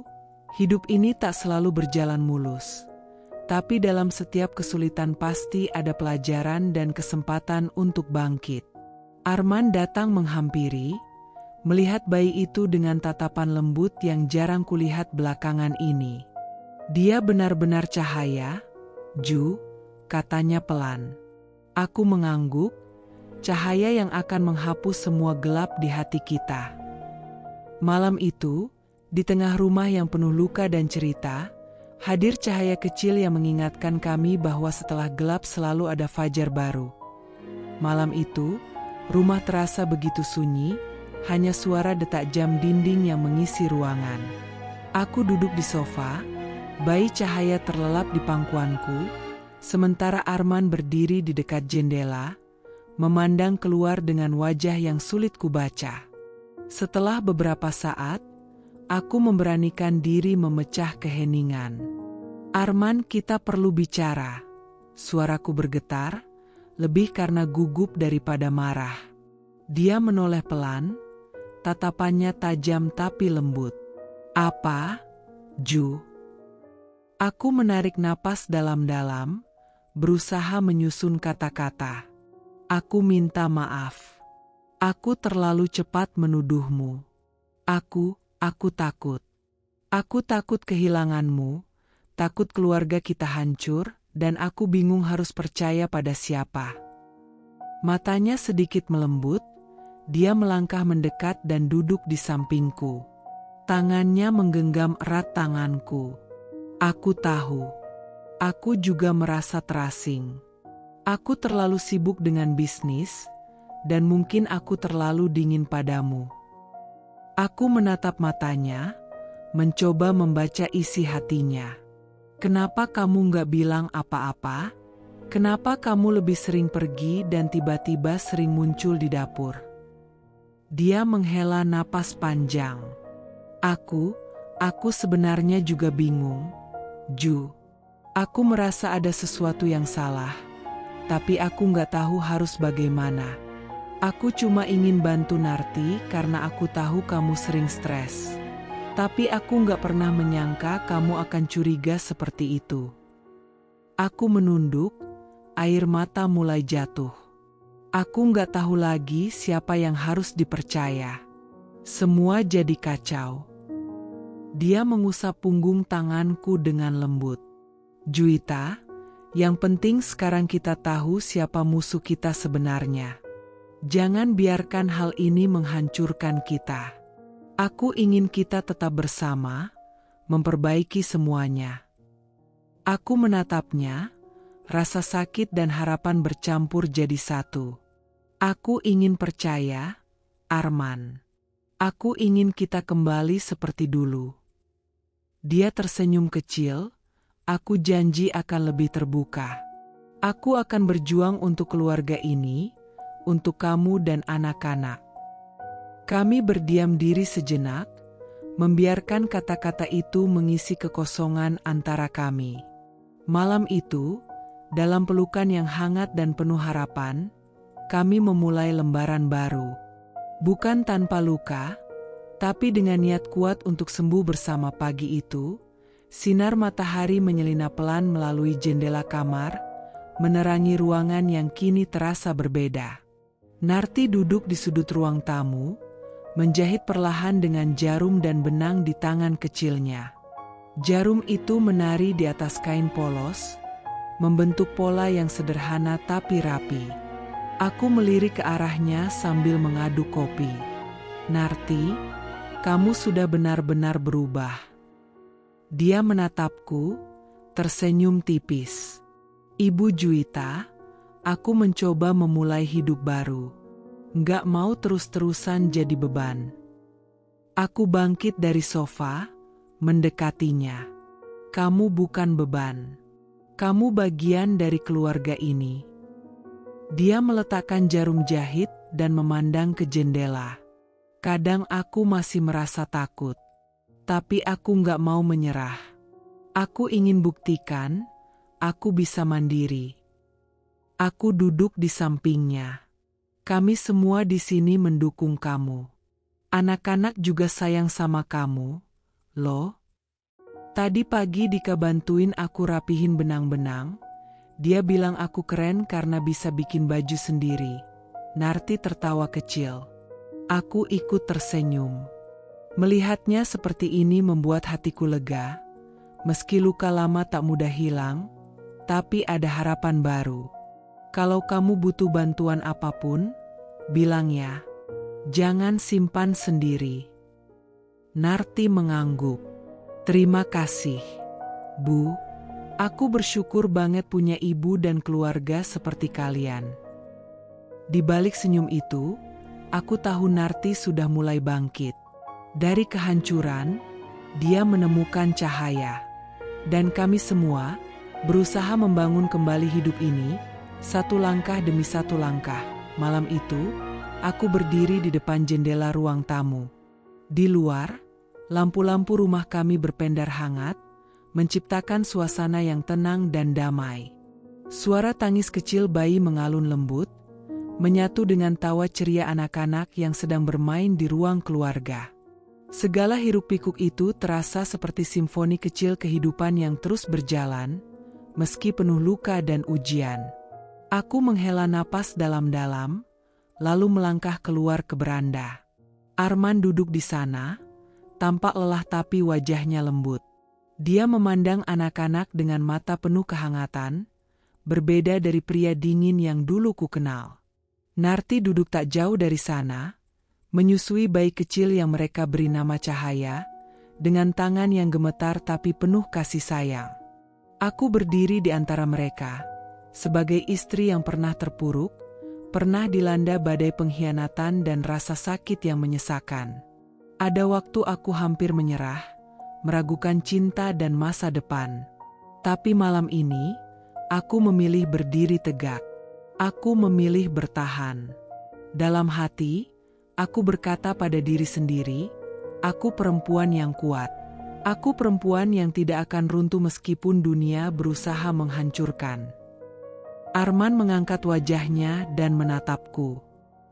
B: hidup ini tak selalu berjalan mulus. Tapi dalam setiap kesulitan pasti ada pelajaran dan kesempatan untuk bangkit. Arman datang menghampiri, melihat bayi itu dengan tatapan lembut yang jarang kulihat belakangan ini. "Dia benar-benar Cahaya, Ju," katanya pelan. Aku mengangguk. Cahaya yang akan menghapus semua gelap di hati kita. Malam itu, di tengah rumah yang penuh luka dan cerita, hadir cahaya kecil yang mengingatkan kami bahwa setelah gelap selalu ada fajar baru. Malam itu, rumah terasa begitu sunyi, hanya suara detak jam dinding yang mengisi ruangan. Aku duduk di sofa, bayi Cahaya terlelap di pangkuanku, sementara Arman berdiri di dekat jendela, memandang keluar dengan wajah yang sulit kubaca. Setelah beberapa saat, aku memberanikan diri memecah keheningan. "Arman, kita perlu bicara." Suaraku bergetar, lebih karena gugup daripada marah. Dia menoleh pelan, tatapannya tajam tapi lembut. "Apa?" Ju. Aku menarik napas dalam-dalam, berusaha menyusun kata-kata. Aku minta maaf. Aku terlalu cepat menuduhmu. Aku takut. Aku takut kehilanganmu, takut keluarga kita hancur, dan aku bingung harus percaya pada siapa. Matanya sedikit melembut, dia melangkah mendekat dan duduk di sampingku. Tangannya menggenggam erat tanganku. Aku tahu. Aku juga merasa terasing. Aku terlalu sibuk dengan bisnis, dan mungkin aku terlalu dingin padamu. Aku menatap matanya, mencoba membaca isi hatinya. Kenapa kamu nggak bilang apa-apa? Kenapa kamu lebih sering pergi dan tiba-tiba sering muncul di dapur? Dia menghela napas panjang. Aku sebenarnya juga bingung, Ju. Aku merasa ada sesuatu yang salah, tapi aku nggak tahu harus bagaimana. Aku cuma ingin bantu Narti karena aku tahu kamu sering stres. Tapi aku nggak pernah menyangka kamu akan curiga seperti itu. Aku menunduk, air mata mulai jatuh. Aku nggak tahu lagi siapa yang harus dipercaya. Semua jadi kacau. Dia mengusap punggung tanganku dengan lembut. Juwita, yang penting sekarang kita tahu siapa musuh kita sebenarnya. Jangan biarkan hal ini menghancurkan kita. Aku ingin kita tetap bersama, memperbaiki semuanya. Aku menatapnya, rasa sakit dan harapan bercampur jadi satu. Aku ingin percaya, Arman. Aku ingin kita kembali seperti dulu. Dia tersenyum kecil, aku janji akan lebih terbuka. Aku akan berjuang untuk keluarga ini, untuk kamu dan anak-anak. Kami berdiam diri sejenak, membiarkan kata-kata itu mengisi kekosongan antara kami. Malam itu, dalam pelukan yang hangat dan penuh harapan, kami memulai lembaran baru. Bukan tanpa luka, tapi dengan niat kuat untuk sembuh bersama. Pagi itu, sinar matahari menyelinap pelan melalui jendela kamar, menerangi ruangan yang kini terasa berbeda. Narti duduk di sudut ruang tamu, menjahit perlahan dengan jarum dan benang di tangan kecilnya. Jarum itu menari di atas kain polos, membentuk pola yang sederhana tapi rapi. Aku melirik ke arahnya sambil mengaduk kopi. Narti, kamu sudah benar-benar berubah. Dia menatapku, tersenyum tipis. Ibu Juwita, aku mencoba memulai hidup baru. Nggak mau terus-terusan jadi beban. Aku bangkit dari sofa, mendekatinya. Kamu bukan beban. Kamu bagian dari keluarga ini. Dia meletakkan jarum jahit dan memandang ke jendela. Kadang aku masih merasa takut. Tapi aku nggak mau menyerah. Aku ingin buktikan, aku bisa mandiri. Aku duduk di sampingnya. Kami semua di sini mendukung kamu. Anak-anak juga sayang sama kamu, loh. Tadi pagi Dika bantuin aku rapihin benang-benang. Dia bilang aku keren karena bisa bikin baju sendiri. Narti tertawa kecil. Aku ikut tersenyum. Melihatnya seperti ini membuat hatiku lega. Meski luka lama tak mudah hilang, tapi ada harapan baru. Kalau kamu butuh bantuan apapun, bilang ya. Jangan simpan sendiri. Narti mengangguk. Terima kasih, Bu. Aku bersyukur banget punya ibu dan keluarga seperti kalian. Di balik senyum itu, aku tahu Narti sudah mulai bangkit. Dari kehancuran, dia menemukan cahaya. Dan kami semua berusaha membangun kembali hidup ini, satu langkah demi satu langkah. Malam itu, aku berdiri di depan jendela ruang tamu. Di luar, lampu-lampu rumah kami berpendar hangat, menciptakan suasana yang tenang dan damai. Suara tangis kecil bayi mengalun lembut, menyatu dengan tawa ceria anak-anak yang sedang bermain di ruang keluarga. Segala hiruk-pikuk itu terasa seperti simfoni kecil kehidupan yang terus berjalan, meski penuh luka dan ujian. Aku menghela napas dalam-dalam, lalu melangkah keluar ke beranda. Arman duduk di sana, tampak lelah tapi wajahnya lembut. Dia memandang anak-anak dengan mata penuh kehangatan, berbeda dari pria dingin yang dulu ku kenal. Narti duduk tak jauh dari sana, menyusui bayi kecil yang mereka beri nama Cahaya, dengan tangan yang gemetar tapi penuh kasih sayang. Aku berdiri di antara mereka, sebagai istri yang pernah terpuruk, pernah dilanda badai pengkhianatan dan rasa sakit yang menyesakan. Ada waktu aku hampir menyerah, meragukan cinta dan masa depan. Tapi malam ini, aku memilih berdiri tegak. Aku memilih bertahan. Dalam hati, aku berkata pada diri sendiri, aku perempuan yang kuat. Aku perempuan yang tidak akan runtuh meskipun dunia berusaha menghancurkan. Arman mengangkat wajahnya dan menatapku.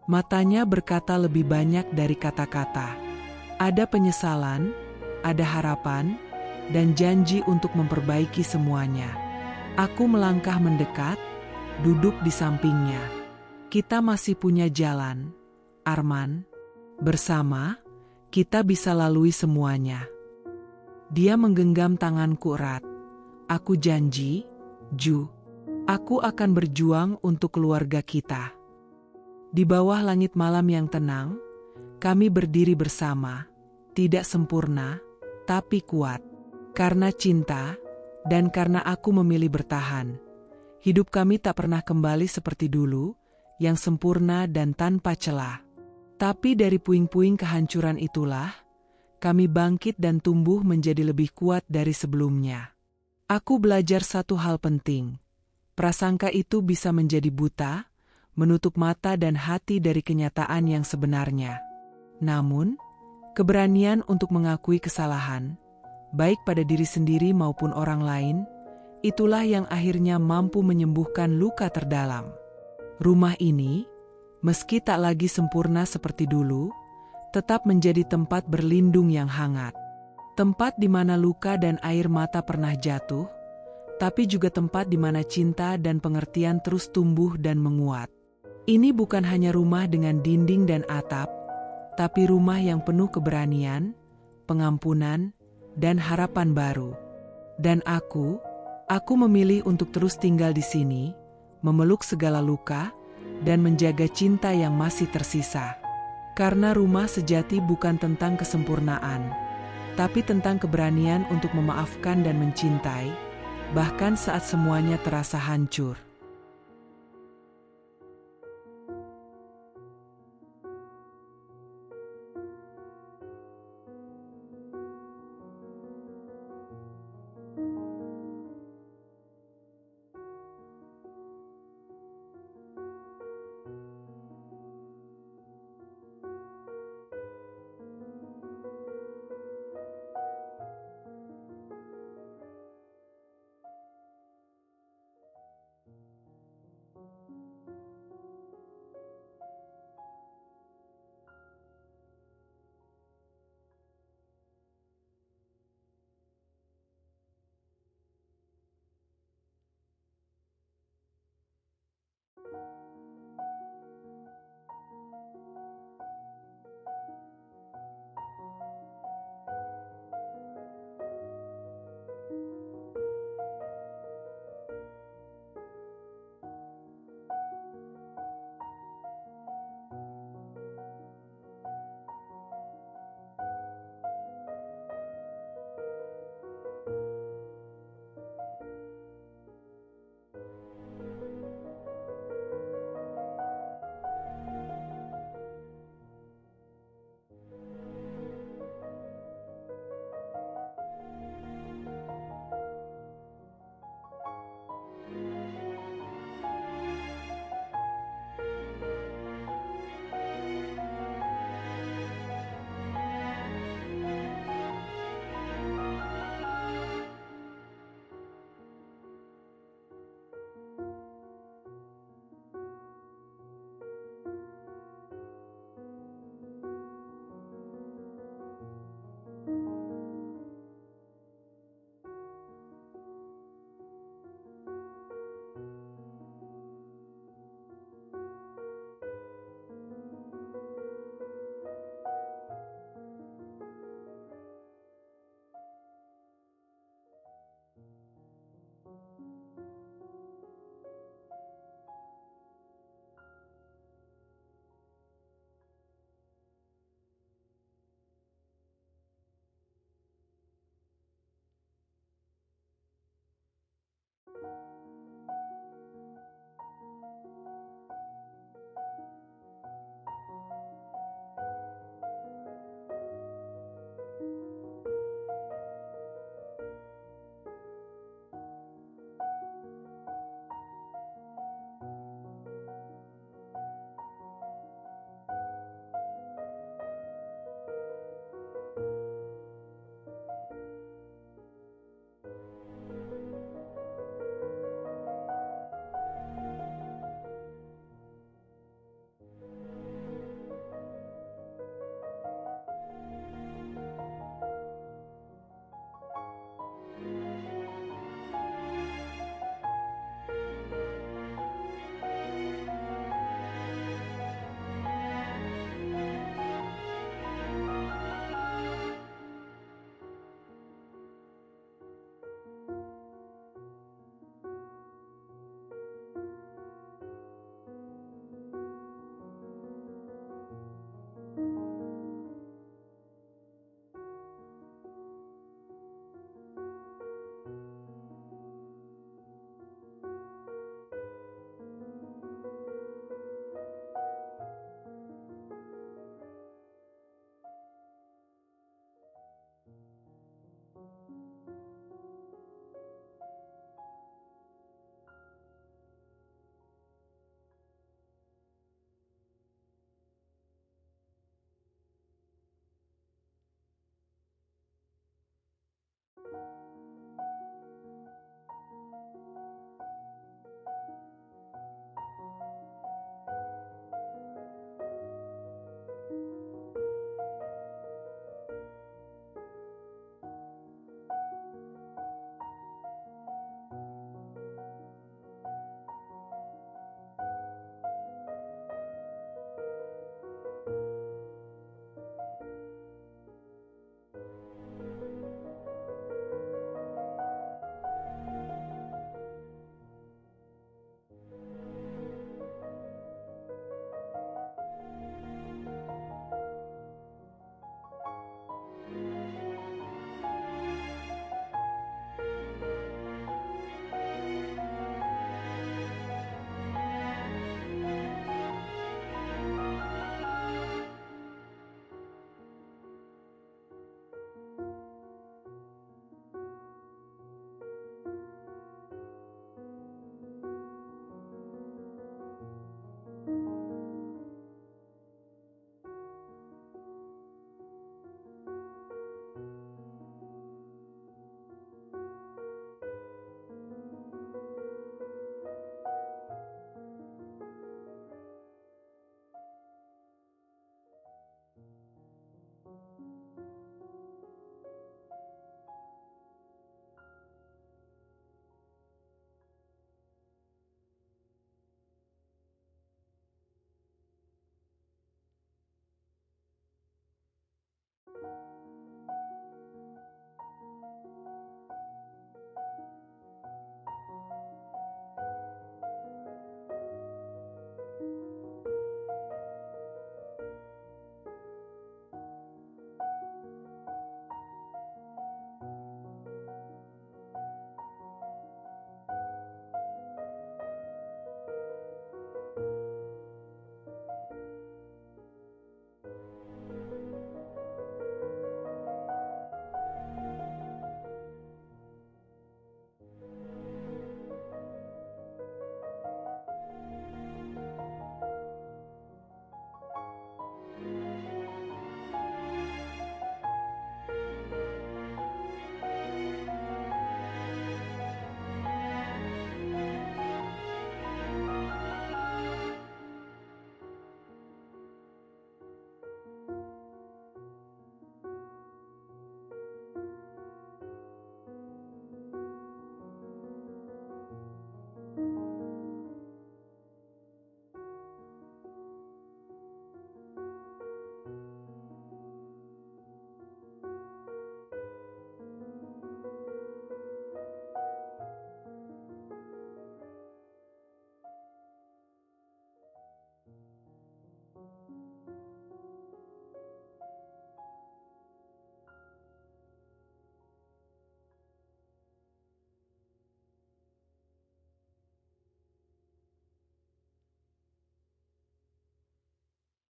B: Matanya berkata lebih banyak dari kata-kata. Ada penyesalan, ada harapan, dan janji untuk memperbaiki semuanya. Aku melangkah mendekat, duduk di sampingnya. Kita masih punya jalan, Arman. Bersama, kita bisa lalui semuanya. Dia menggenggam tanganku erat. Aku janji, Ju. Aku akan berjuang untuk keluarga kita. Di bawah langit malam yang tenang, kami berdiri bersama, tidak sempurna, tapi kuat. Karena cinta, dan karena aku memilih bertahan, hidup kami tak pernah kembali seperti dulu, yang sempurna dan tanpa celah. Tapi dari puing-puing kehancuran itulah, kami bangkit dan tumbuh menjadi lebih kuat dari sebelumnya. Aku belajar satu hal penting. Prasangka itu bisa menjadi buta, menutup mata dan hati dari kenyataan yang sebenarnya. Namun, keberanian untuk mengakui kesalahan, baik pada diri sendiri maupun orang lain, itulah yang akhirnya mampu menyembuhkan luka terdalam. Rumah ini, meski tak lagi sempurna seperti dulu, tetap menjadi tempat berlindung yang hangat. Tempat di mana luka dan air mata pernah jatuh, tapi juga tempat di mana cinta dan pengertian terus tumbuh dan menguat. Ini bukan hanya rumah dengan dinding dan atap, tapi rumah yang penuh keberanian, pengampunan, dan harapan baru. Dan aku memilih untuk terus tinggal di sini, memeluk segala luka, dan menjaga cinta yang masih tersisa. Karena rumah sejati bukan tentang kesempurnaan, tapi tentang keberanian untuk memaafkan dan mencintai, bahkan saat semuanya terasa hancur.